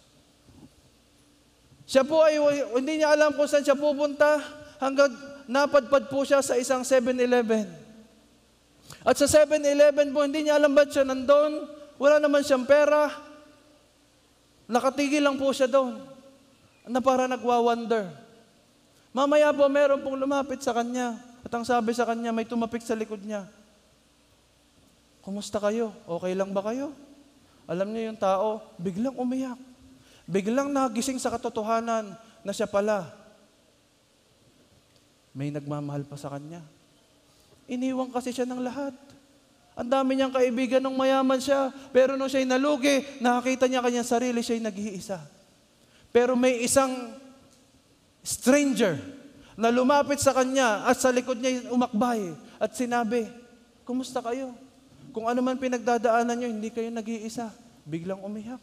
Siya po ay hindi niya alam kung saan siya pupunta hanggang napadpad po siya sa isang 7-Eleven. At sa 7-Eleven po, hindi niya alam ba't siya nandun. Wala naman siyang pera. Nakatigil lang po siya doon. Na para nagwa-wonder. Mamaya po, meron pong lumapit sa kanya. At ang sabi sa kanya, may tumapik sa likod niya. Kumusta kayo? Okay lang ba kayo? Alam niyo yung tao, biglang umiyak. Biglang nagising sa katotohanan na siya pala. May nagmamahal pa sa kanya. Iniwan kasi siya ng lahat. Ang dami niyang kaibigan nung mayaman siya. Pero nung siya'y nalugi, nakakita niya kanyang sarili, siya'y nag-iisa. Pero may isang stranger na lumapit sa kanya at sa likod niya umakbay at sinabi, kumusta kayo? Kung ano man pinagdadaanan niyo, hindi kayo nag-iisa. Biglang umiyak.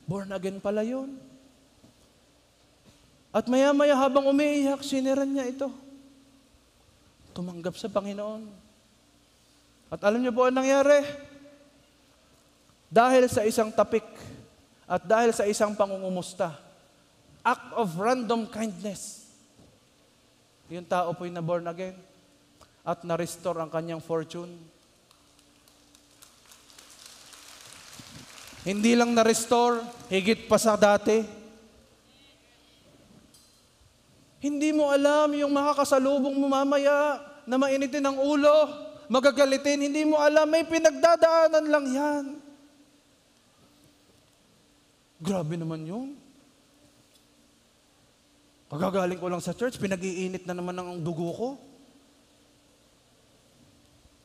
Born again pala yun. At maya-maya habang umiiyak, siniran niya ito. Tumanggap sa Panginoon. At alam niyo po ang nangyari? Dahil sa isang tapik at dahil sa isang pangungumusta, act of random kindness, yung tao po'y na-born again at na-restore ang kanyang fortune. Hindi lang na-restore, higit pa sa dati. Hindi mo alam yung makakasalubong mo mamaya na mainitin ang ulo, magagalitin. Hindi mo alam, may pinagdadaanan lang yan. Grabe naman yun. Pagkagaling ko lang sa church, pinag-iinit na naman ang dugo ko.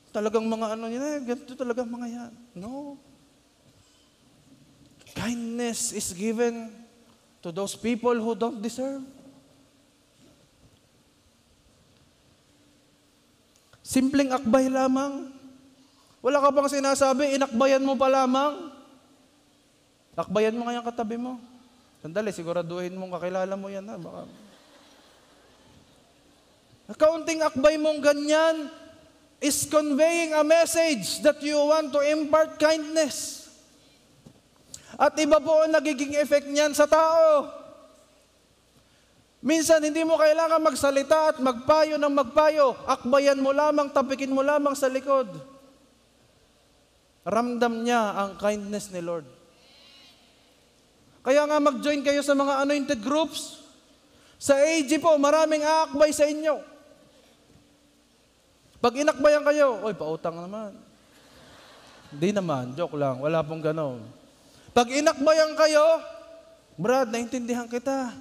Talagang mga ano nila, ganito talaga mga yan. No. Kindness is given to those people who don't deserve. Simpleng akbay lamang. Wala ka bang sinasabi, inakbayan mo pa lamang. Akbayan mo nga yung katabi mo. Sandali, siguraduhin mong kakilala mo yan. Baka... Kaunting akbay mong ganyan is conveying a message that you want to impart kindness. At iba po ang nagiging effect niyan sa tao. Minsan, hindi mo kailangan magsalita at magpayo ng magpayo. Akbayan mo lamang, tapikin mo lamang sa likod. Ramdam niya ang kindness ni Lord. Kaya nga mag-join kayo sa mga anointed groups. Sa AG po, maraming aakbay sa inyo. Pag inakbayan kayo, oy, pautang naman. Hindi naman, joke lang, wala pong ganon. Pag inakbayan kayo, Brad, naintindihan kita.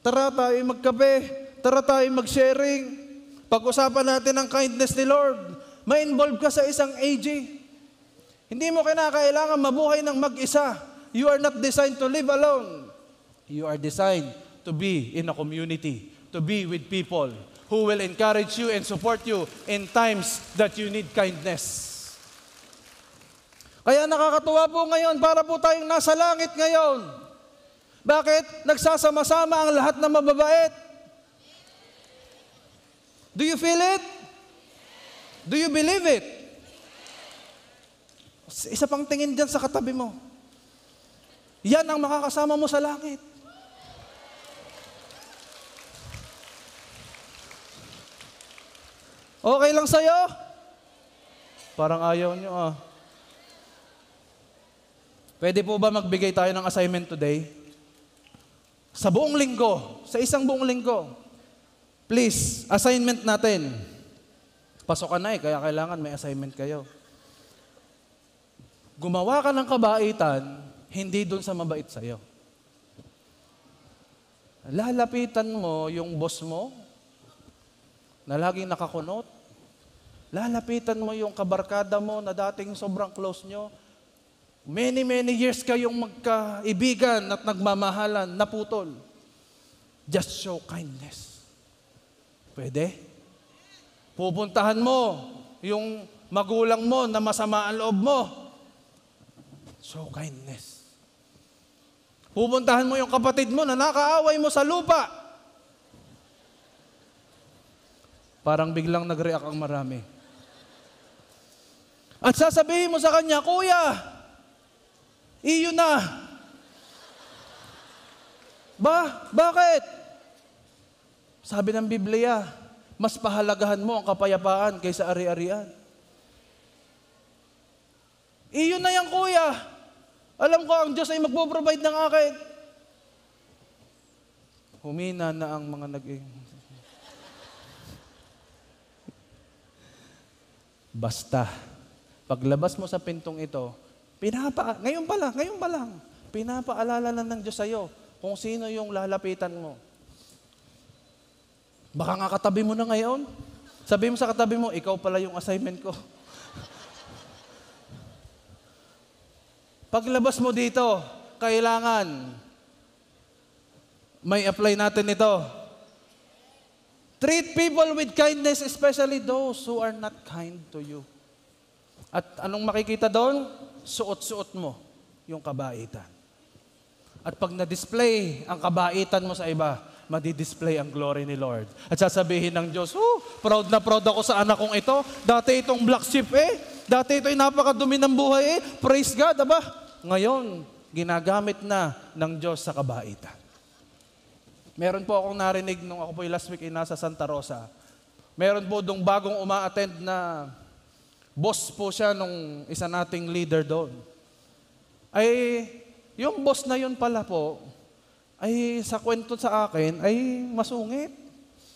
Tara tayo magkape, tara tayo mag-sharing. Pag-usapan natin ang kindness ni Lord. Ma-involve ka sa isang AG. Hindi mo kinakailangan mabuhay ng mag-isa. You are not designed to live alone. You are designed to be in a community, to be with people who will encourage you and support you in times that you need kindness. Kaya nakakatuwa po ngayon, para po tayong nasa langit ngayon. Bakit? Nagsasama-sama ang lahat na mababait. Do you feel it? Do you believe it? Isa pang tingin dyan sa katabi mo. Yan ang makakasama mo sa langit. Okay lang sa'yo? Parang ayaw nyo ah. Pwede po ba magbigay tayo ng assignment today? Sa buong linggo, sa isang buong linggo, please, assignment natin. Pasok ka na kaya kailangan may assignment kayo. Gumawa ka ng kabaitan, hindi dun sa mabait sa'yo. Lalapitan mo yung boss mo na laging nakakunot. Lalapitan mo yung kabarkada mo na dating sobrang close nyo. Many years kayong magkaibigan at nagmamahalan, naputol. Just show kindness. Pwede? Pupuntahan mo yung magulang mo na masama ang loob mo. Show kindness. Pupuntahan mo yung kapatid mo na nakaaway mo sa lupa. Parang biglang nag-react ang marami. At sasabihin mo sa kanya, Kuya, iyo na. Bakit? Sabi ng Biblia, mas pahalagahan mo ang kapayapaan kaysa ari-arian. Iyo na yan, Kuya. Alam ko, ang Diyos ay magpo-provide ng akin. Humina na ang mga Basta, paglabas mo sa pintong ito, ngayon pa lang, pinapaalala na ng Diyos sa'yo kung sino yung lalapitan mo. Baka nga katabi mo na ngayon. Sabi mo sa katabi mo, ikaw pala yung assignment ko. Paglabas mo dito, kailangan may apply natin ito. Treat people with kindness, especially those who are not kind to you. At anong makikita doon? Suot-suot mo yung kabaitan. At pag na-display ang kabaitan mo sa iba, madi-display ang glory ni Lord. At sasabihin ng Diyos, proud na proud ako sa anak kong ito. Dati itong black sheep Dati ito'y napakadumi ng buhay Praise God, aba? Ngayon, ginagamit na ng Diyos sa kabaitan. Meron po akong narinig nung ako po last week ay nasa Santa Rosa. Meron po dong bagong uma-attend na boss po siya nung isa nating leader doon. Ay, yung boss na yun pala po, ay sa kwento sa akin, ay masungit.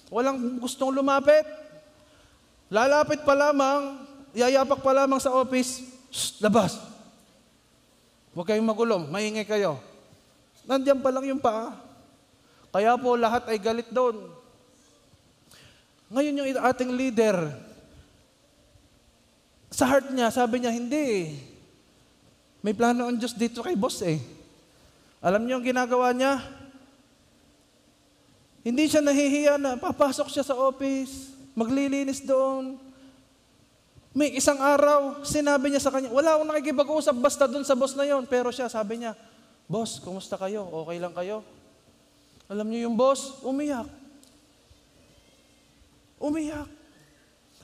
Walang gustong lumapit. Lalapit pa lamang, yayapak pa lamang sa office, labas. Huwag kayong magulo, maingay kayo. Nandiyan pa lang yung paa. Kaya po lahat ay galit doon. Ngayon yung ating leader, sa heart niya, sabi niya, hindi. May plano ang Diyos dito kay boss Alam niyo yung ginagawa niya? Hindi siya nahihiya na papasok siya sa office, maglilinis doon. May isang araw, sinabi niya sa kanya, wala akong nakikipag-usap basta doon sa boss na yon. Pero siya, sabi niya, boss, kumusta kayo? Okay lang kayo? Alam niyo yung boss, umiyak. Umiyak.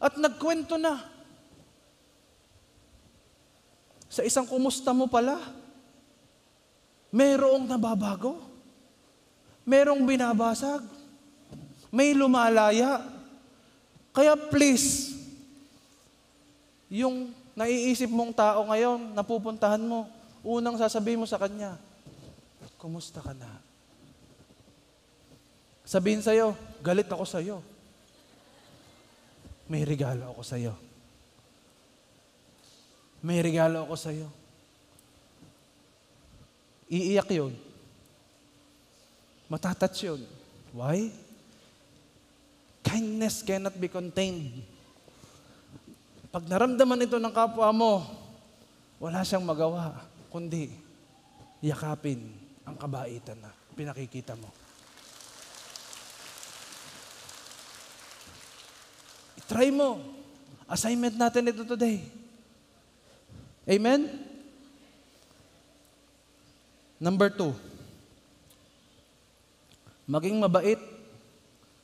At nagkwento na. Sa isang kumusta mo pala, mayroong nababago. Mayroong binabasag. May lumalaya. Kaya please, yung naiisip mong tao ngayon, napupuntahan mo, unang sasabihin mo sa kanya, kumusta ka na? Sabihin sa'yo, galit ako sa'yo. May regalo ako sa'yo. May regalo ako sa'yo. Iiyak yun. Matatouch yun. Why? Kindness cannot be contained. Pag naramdaman ito ng kapwa mo, wala siyang magawa, kundi yakapin ang kabaitan na pinakikita mo. Try mo. Assignment natin ito today. Amen? Number 2. Maging mabait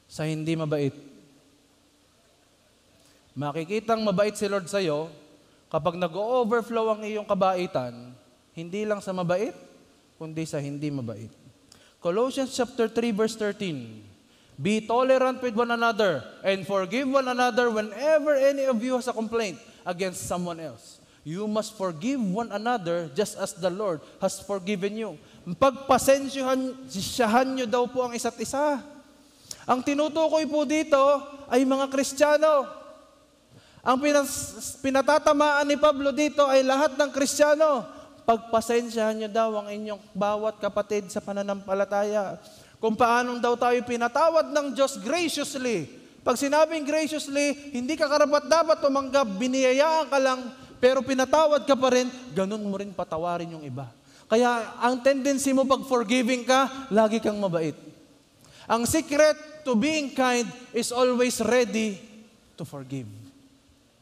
sa hindi mabait. Makikitang mabait si Lord sa'yo kapag nag-overflow ang iyong kabaitan, hindi lang sa mabait, kundi sa hindi mabait. Colossians chapter 3 verse 13. Be tolerant with one another and forgive one another whenever any of you has a complaint against someone else. You must forgive one another just as the Lord has forgiven you. Pagpasensyahan nyo daw po ang isa't isa. Ang tinutukoy po dito ay mga Kristiyano. Ang pinatatamaan ni Pablo dito ay lahat ng Kristiyano. Pagpasensyahan nyo daw ang inyong bawat kapatid sa pananampalataya. Kung paanong daw tayo pinatawad ng Diyos graciously. Pag sinabing graciously, hindi ka karapat-dapat tumanggap, biniyayaan ka lang, pero pinatawad ka pa rin, ganun mo rin patawarin yung iba. Kaya ang tendency mo pag forgiving ka, lagi kang mabait. Ang secret to being kind is always ready to forgive.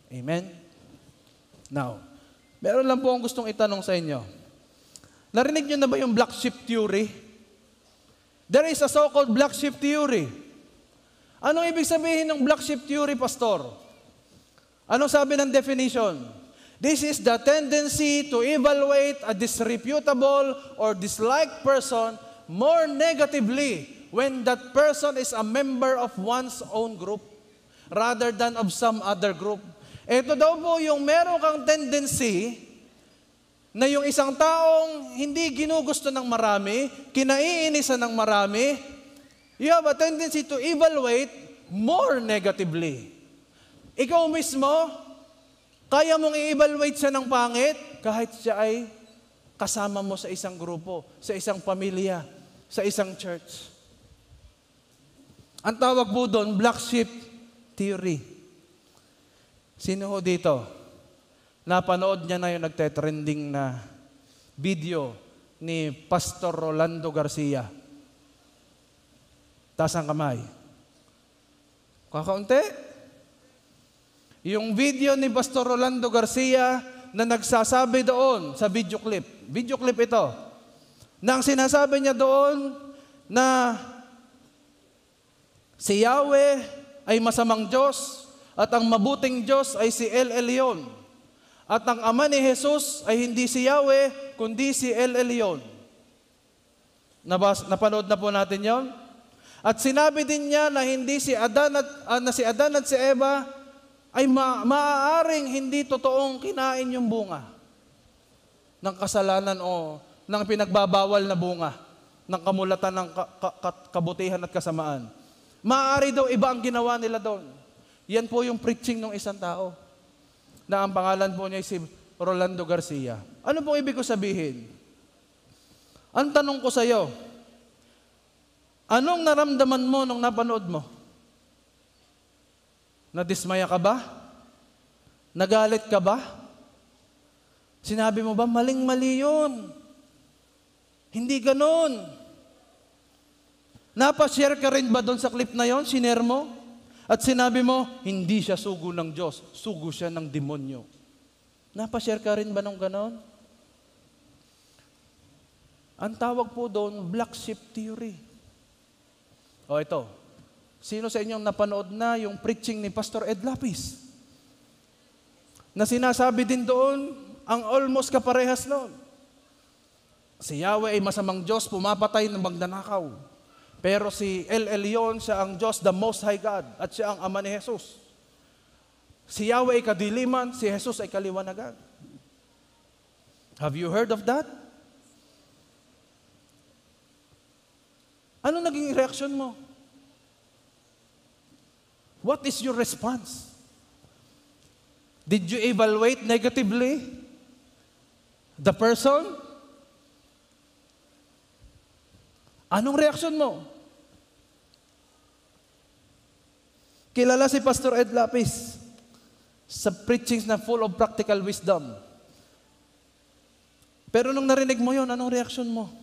Amen? Now, meron lang po akong gustong itanong sa inyo. Narinig nyo na ba yung black sheep theory? There is a so-called black sheep theory. Anong ibig sabihin ng black sheep theory, Pastor? Anong sabi ng definition? This is the tendency to evaluate a disreputable or disliked person more negatively when that person is a member of one's own group rather than of some other group. Ito daw po yung meron kang tendency na yung isang taong hindi ginugusto ng marami, kinaiinisan ng marami, you have a tendency to evaluate more negatively. Ikaw mismo, kaya mong i-evaluate siya ng pangit kahit siya ay kasama mo sa isang grupo, sa isang pamilya, sa isang church. Ang tawag po doon, black sheep theory. Sino ho dito? Napanood niya na yung nagte-trending na video ni Pastor Rolando Garcia. Taas ang kamay. Kakaunti. Yung video ni Pastor Rolando Garcia na nagsasabi doon sa video clip. Video clip ito. Na ang sinasabi niya doon na si Yahweh ay masamang Diyos at ang mabuting Diyos ay si El Elyon. At ang ama ni Jesus ay hindi si Yahweh, kundi si El Elyon. Napanood na po natin yon. At sinabi din niya na hindi si Adan at si Eva ay maaaring hindi totoong kinain yung bunga ng kasalanan o ng pinagbabawal na bunga ng kamulatan ng kabutihan at kasamaan. Maaari daw iba ang ginawa nila doon. Yan po yung preaching ng isang tao na ang pangalan po niya ay si Rolando Garcia. Ano pong ibig ko sabihin? Ang tanong ko sa iyo, anong naramdaman mo nung napanood mo? Nadismaya ka ba? Nagalit ka ba? Sinabi mo ba, maling-mali yun? Hindi ganun. Napashare ka rin ba doon sa clip na yon? Sinare mo? At sinabi mo, hindi siya sugo ng Diyos, sugo siya ng demonyo. Napashare ka rin ba ng ganon? Ang tawag po doon, black sheep theory. O ito, sino sa inyong napanood na yung preaching ni Pastor Ed Lapis? Na sinasabi din doon, ang almost kaparehas noon. Si Yahweh ay masamang Diyos, pumapatay ng magnanakaw. Pero si El Elyon, siya ang Diyos, the Most High God, at siya ang Ama ni Jesus. Si Yahweh ay kadiliman, si Jesus ay kaliwanagan. Have you heard of that? Ano naging reaksyon mo? What is your response? Did you evaluate negatively the person? Anong reaksyon mo? Kilala si Pastor Ed Lapis sa preachings na full of practical wisdom. Pero nung narinig mo yon, anong reaksyon mo?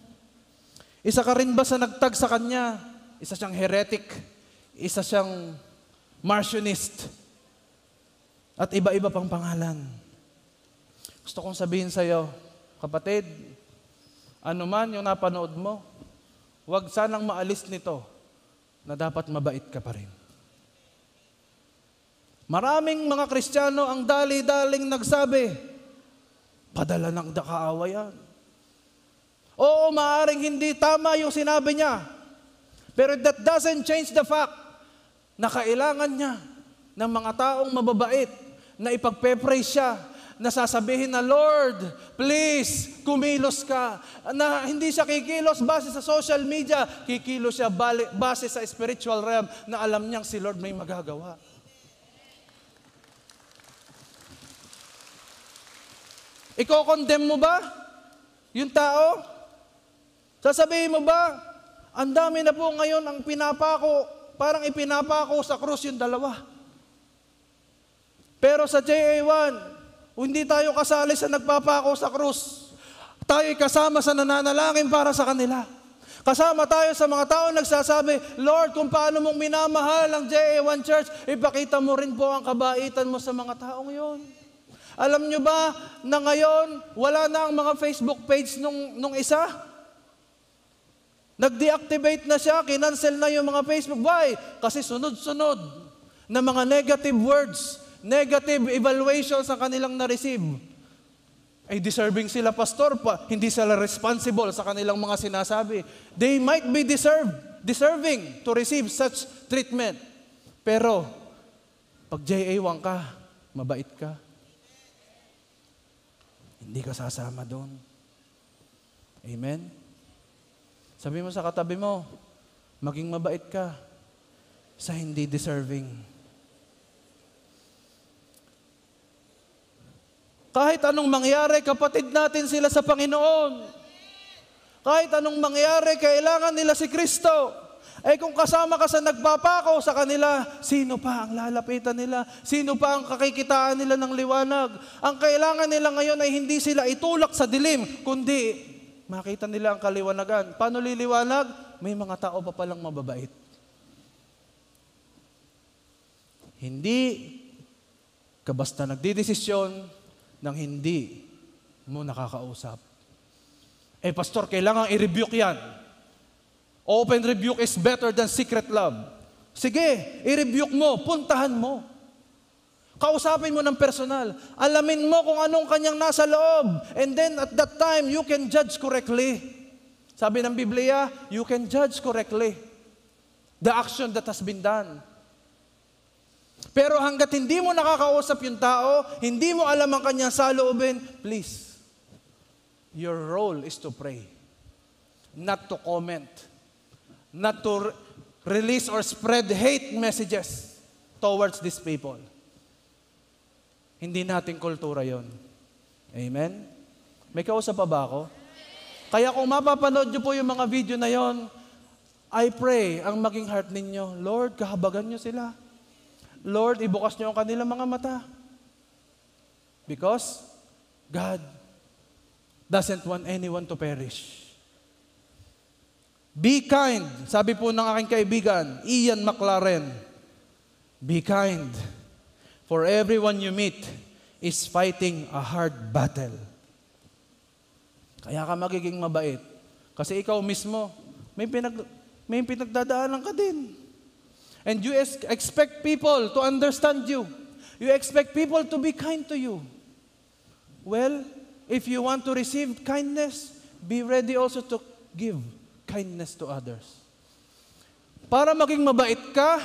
Isa ka rin ba sa nagtag sa kanya? Isa siyang heretic, isa siyang Marcionist, at iba-iba pang pangalan. Gusto kong sabihin sa iyo, kapatid, ano man yung napanood mo, huwag sanang maalis nito na dapat mabait ka pa rin. Maraming mga Kristiyano ang dali-daling nagsabi, padala ng kaawa yan. Oo, maaaring hindi tama yung sinabi niya. Pero that doesn't change the fact na kailangan niya ng mga taong mababait na ipagpe-praise siya, na sasabihin na, Lord, please, kumilos ka. Na hindi siya kikilos base sa social media, kikilos siya base sa spiritual realm na alam niyang si Lord may magagawa. Iko-condemn mo ba yung tao? Sasabihin mo ba, Ang dami na po ngayon ang pinapako, parang ipinapako sa krus yung dalawa. Pero sa JA1, hindi tayo kasali sa nagpapako sa krus. Tayo'y kasama sa nananalangin para sa kanila. Kasama tayo sa mga tao nagsasabi, Lord, kung paano mong minamahal ang JA1 Church, ipakita mo rin po ang kabaitan mo sa mga taong yon. Alam nyo ba na ngayon, wala na ang mga Facebook page nung isa? Nag-deactivate na siya, kinancel na yung mga Facebook. Why? Kasi sunod-sunod na mga negative words, negative evaluations ang kanilang na-receive. Ay deserving sila, pastor, hindi sila responsible sa kanilang mga sinasabi. They might be deserving to receive such treatment. Pero, pag JA1 ka, mabait ka, hindi ka sasama doon. Amen? Sabi mo sa katabi mo, maging mabait ka sa hindi deserving. Kahit anong mangyari, kapatid natin sila sa Panginoon. Kahit anong mangyari, kailangan nila si Kristo. Eh kung kasama ka sa nagpapako sa kanila, sino pa ang lalapitan nila? Sino pa ang kakikitaan nila ng liwanag? Ang kailangan nila ngayon ay hindi sila itulak sa dilim, kundi makita nila ang kaliwanagan. Paano liliwanag? May mga tao pa palang mababait. Hindi ka basta nagdidesisyon nang hindi mo nakakausap. Eh, pastor, kailangan i-rebuke yan. Open rebuke is better than secret love. Sige, i-rebuke mo, puntahan mo. Kausapin mo ng personal. Alamin mo kung anong kanyang nasa loob. And then, at that time, you can judge correctly. Sabi ng Biblia, you can judge correctly the action that has been done. Pero hanggat hindi mo nakakausap yung tao, hindi mo alam ang kanyang saloobin, please, your role is to pray. Not to comment. Not to release or spread hate messages towards these people. Hindi nating kultura yon. Amen? May kausap pa ba ako? Kaya kung mapapanood nyo po yung mga video na yon, I pray ang maging heart ninyo, Lord, kahabagan nyo sila. Lord, ibukas niyo ang kanilang mga mata. Because God doesn't want anyone to perish. Be kind. Sabi po ng aking kaibigan, Ian McLaren, be kind. For everyone you meet is fighting a hard battle. Kaya ka magiging mabait. Kasi ikaw mismo, may pinagdadaanan ka din. And you expect people to understand you. You expect people to be kind to you. Well, if you want to receive kindness, be ready also to give kindness to others. Para maging mabait ka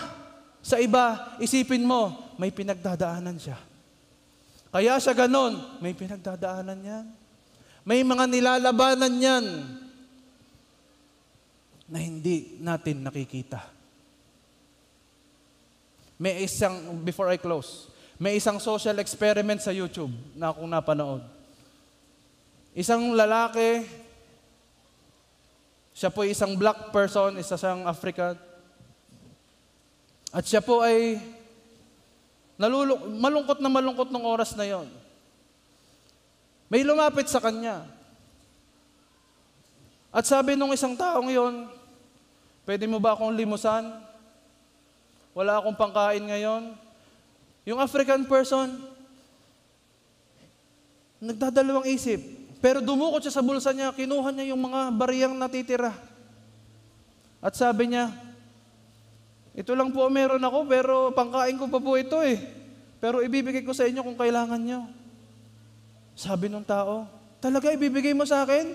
sa iba, isipin mo, may pinagdadaanan siya. Kaya siya ganon, may pinagdadaanan yan. May mga nilalabanan yan na hindi natin nakikita. Before I close, may isang social experiment sa YouTube na akong napanood. Isang lalaki, siya po isang black person, isa siyang African. At siya po ay malungkot ng oras na yon. May lumapit sa kanya. At sabi nung isang taong yon, pwede mo ba akong limusan? Wala akong pangkain ngayon. Yung African person, nagdadalawang isip. Pero dumukot siya sa bulsa niya, kinuha niya yung mga bariyang natitira. At sabi niya, ito lang po meron ako, pero pangkain ko pa po ito eh. Pero ibibigay ko sa inyo kung kailangan nyo. Sabi nung tao, talaga ibibigay mo sa akin?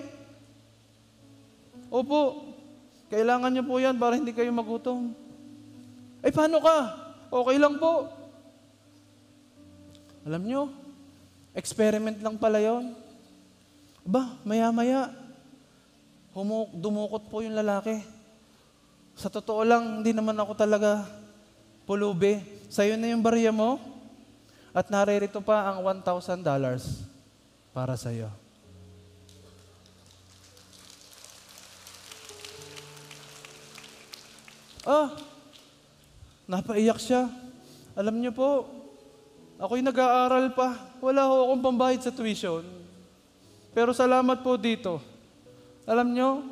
Opo, kailangan nyo po yan para hindi kayo magutom. Ay, paano ka? Okay lang po. Alam nyo, experiment lang pala yun. Aba, maya-maya, dumukot po yung lalaki. Sa totoo lang, hindi naman ako talaga pulubi. Sa'yo na yung barya mo, at naririto pa ang $1,000 para sa'yo. Napaiyak siya. Alam niyo po, ako'y nag-aaral pa. Wala ho akong pambayad sa tuition. Pero salamat po dito. Alam niyo,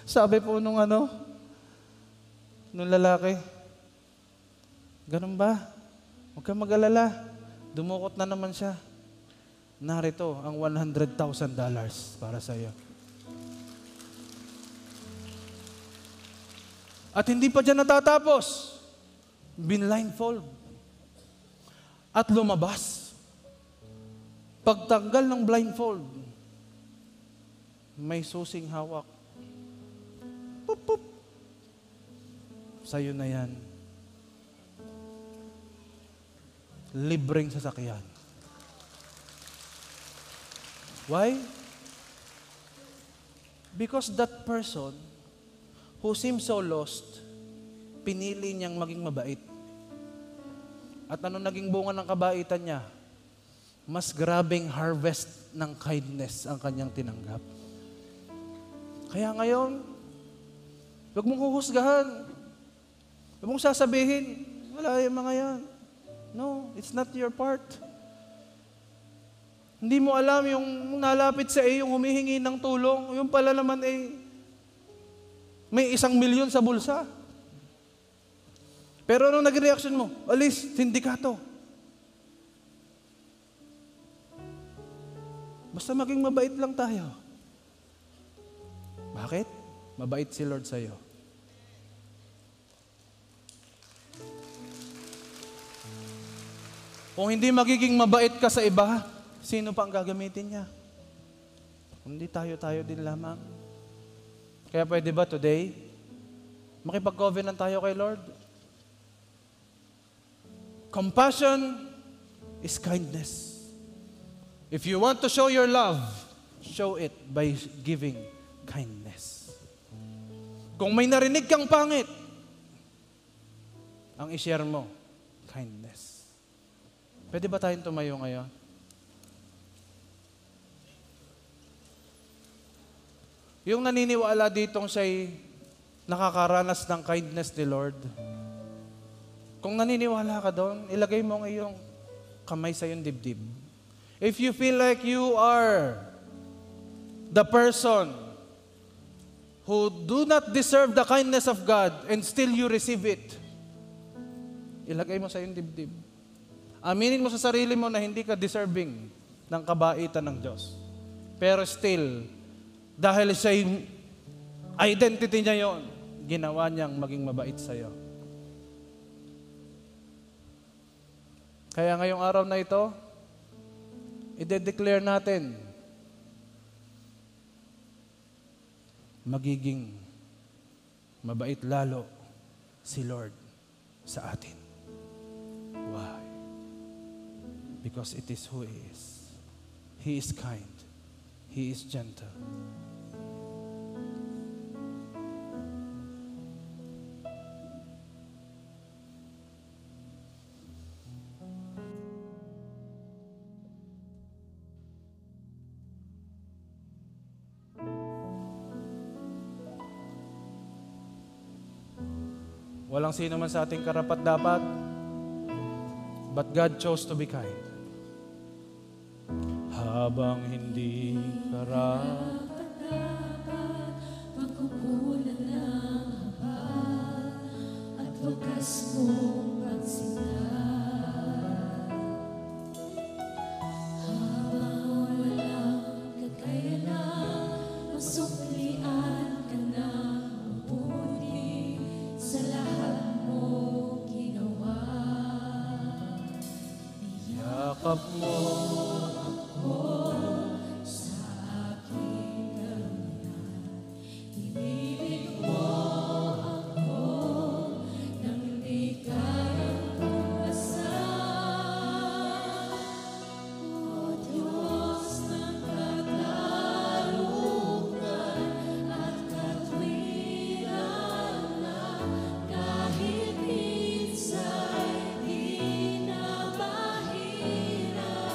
sabi po nung lalaki, ganun ba? Huwag kang mag-alala. Dumukot na naman siya. Narito ang $100,000 para sa iyo. At hindi pa dyan natatapos. Binblindfold. At lumabas. Pagtanggal ng blindfold, may susing hawak. Pup, pup. Sa'yo na yan. Libreng sasakyan. Why? Because that person who seems so lost, pinili niyang maging mabait. At ano naging bunga ng kabaitan niya? Mas grabing harvest ng kindness ang kanyang tinanggap. Kaya ngayon, huwag mong huhusgahan. Huwag mong sasabihin, wala yung mga yan. No, it's not your part. Hindi mo alam yung nalapit sa iyo, yung humihingi ng tulong, yung pala naman may 1 milyon sa bulsa. Pero anong naging reaction mo? Alis, sindikato. Basta maging mabait lang tayo. Bakit? Mabait si Lord sa'yo. Kung hindi magiging mabait ka sa iba, sino pa ang gagamitin niya? Hindi tayo din lamang. Kaya pwede ba today, makipag-covenant tayo kay Lord? Compassion is kindness. If you want to show your love, show it by giving kindness. Kung may narinig kang pangit, ang i-share mo, kindness. Pwede ba tayong tumayo ngayon? Yung naniniwala ditong siya'y nakakaranas ng kindness ni Lord, kung naniniwala ka doon, ilagay mo ang iyong kamay sa iyong dibdib. If you feel like you are the person who do not deserve the kindness of God and still you receive it, ilagay mo sa iyong dibdib. Aminin mo sa sarili mo na hindi ka deserving ng kabaitan ng Diyos. Pero still, dahil sa identity niya yon, ginawa niyang maging mabait sa iyo. Kaya ngayong araw na ito, i-declare natin, magiging mabait lalo si Lord sa atin. Why? Because it is who He is. He is kind. He is gentle. Walang sino man sa ating karapat-dapat, but God chose to be kind. Habang hindi karapat-dapat, pagkukulang ng habag at wagas mong pagsinta. Habang walang kakayanan, masuklian ka ng mabuti sa lahat mo ginawa. yakap mo Ako sa aking karunan, inibig mo ako nang di kayang tumasan. O Diyos ng katarungan at katwiran na kahit minsa'y di na mahirap.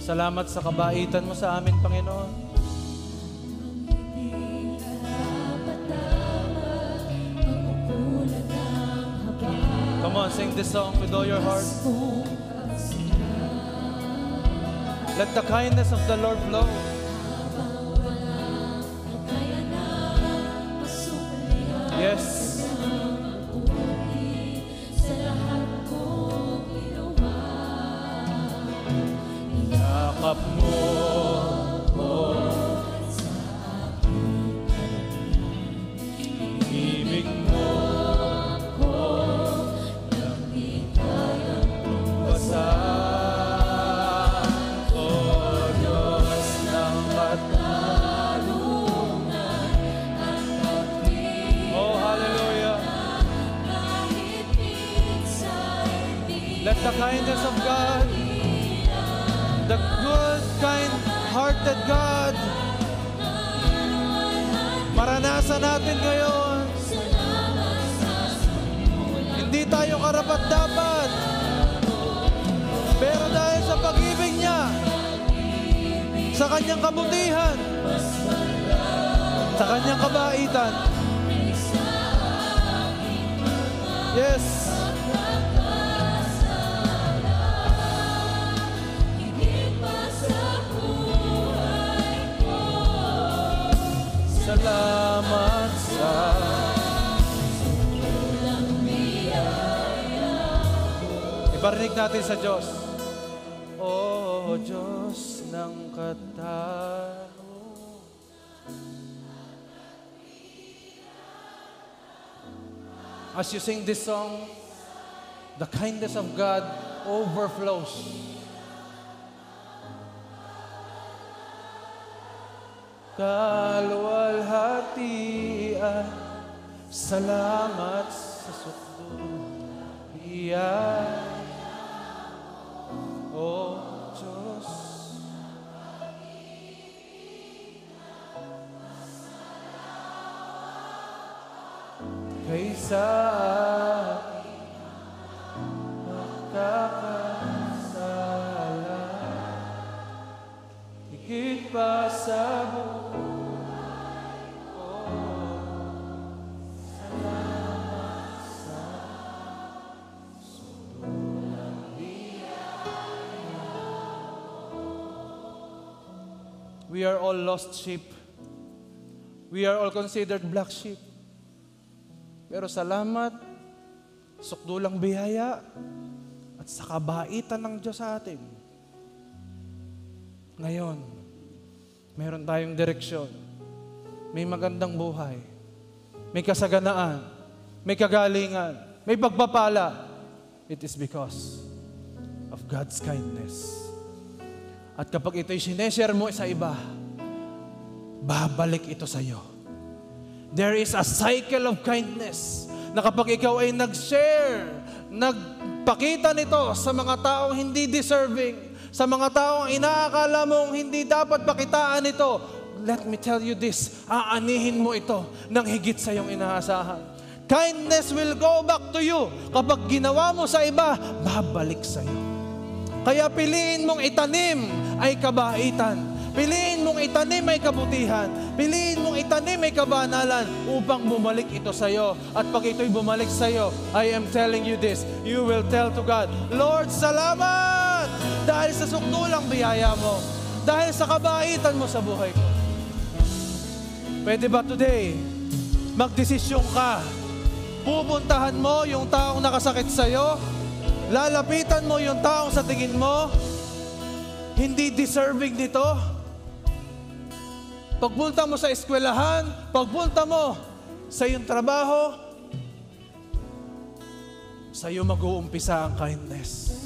Salamat sa kabaitan mo sa amin, Panginoon. Come on, sing this song with all your heart. Let the kindness of the Lord flow. Yes. Yakap mo ko sa akin. Ibig mo ko nang di kayang tumbasan. O Diyos ng katarungan at pag-ibig. Oh, hallelujah. Let the kindness of God, the good, kind-hearted God, maranasan natin ngayon. Hindi tayo karapat-dapat, pero dahil sa pag-ibig niya, sa kanyang kabutihan, sa kanyang kabaitan. Yes. Salamat sa ibarinig natin sa Diyos. O Diyos ng katarungan. As you sing this song, the kindness of God overflows. Kaluwalhatian, salamat sa sukdulan. O Diyos, kaysa magkakasala, higit pa sa we are all lost sheep. We are all considered black sheep. Pero salamat, sukdulang biyaya, at sa kabaitan ng Diyos sa atin. Ngayon, meron tayong direksyon. May magandang buhay. May kasaganaan. May kagalingan. May pagpapala. It is because of God's kindness. At kapag ito'y sineshare mo sa iba, babalik ito sa iyo. There is a cycle of kindness na kapag ikaw ay nag-share, nagpakita nito sa mga taong hindi deserving, sa mga taong inaakala mong hindi dapat pakitaan ito, let me tell you this, aanihin mo ito ng higit sa iyong inaasahan. Kindness will go back to you. Kapag ginawa mo sa iba, babalik sa iyo. Kaya piliin mong itanim ay kabaitan. Piliin mong itanim ay kabutihan. Piliin mong itanim ay kabanalan upang bumalik ito sa iyo. At pag ito'y bumalik sa iyo, I am telling you this, you will tell to God, Lord, salamat! Dahil sa sukdulang biyaya mo, dahil sa kabaitan mo sa buhay ko. Pwede ba today, magdesisyon ka, pupuntahan mo yung taong nakasakit sa iyo, lalapitan mo yung taong sa tingin mo hindi deserving nito. Pagpunta mo sa eskwelahan, pagpunta mo sa iyong trabaho, sa iyo mag-uumpisa ang kindness.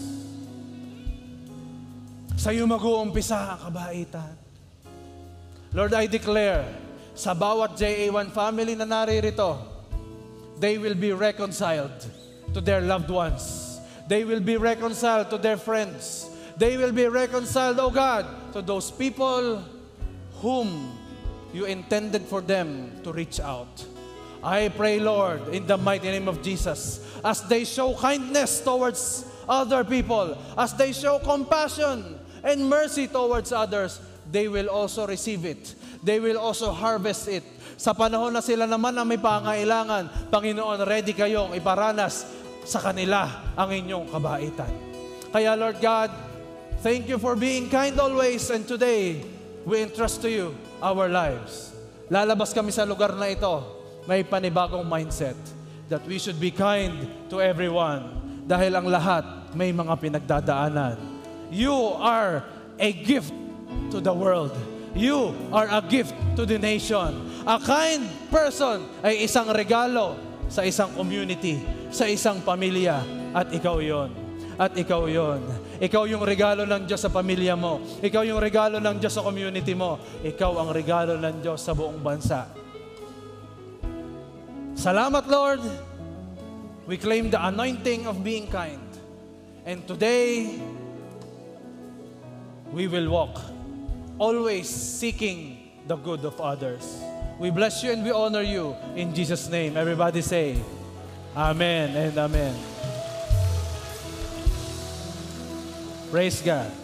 Sa iyo mag-uumpisa ang kabaitan. Lord, I declare, sa bawat JA1 family na naririto, they will be reconciled to their loved ones. They will be reconciled to their friends. They will be reconciled, oh God, to those people whom you intended for them to reach out. I pray, Lord, in the mighty name of Jesus, as they show kindness towards other people, as they show compassion and mercy towards others, they will also receive it. They will also harvest it. Sa panahon na sila naman na may pangailangan, Panginoon, ready kayong iparanas sa kanila ang inyong kabaitan. Kaya Lord God, thank you for being kind always, and today, we entrust to you our lives. Lalabas kami sa lugar na ito, may panibagong mindset that we should be kind to everyone dahil ang lahat may mga pinagdadaanan. You are a gift to the world. You are a gift to the nation. A kind person ay isang regalo sa isang community, sa isang pamilya, at ikaw yon. At ikaw yon. Ikaw yung regalo ng Diyos sa pamilya mo. Ikaw yung regalo ng Diyos sa community mo. Ikaw ang regalo ng Diyos sa buong bansa. Salamat, Lord. We claim the anointing of being kind. And today, we will walk, always seeking the good of others. We bless you and we honor you. In Jesus' name, everybody say, Amen and Amen. Praise God.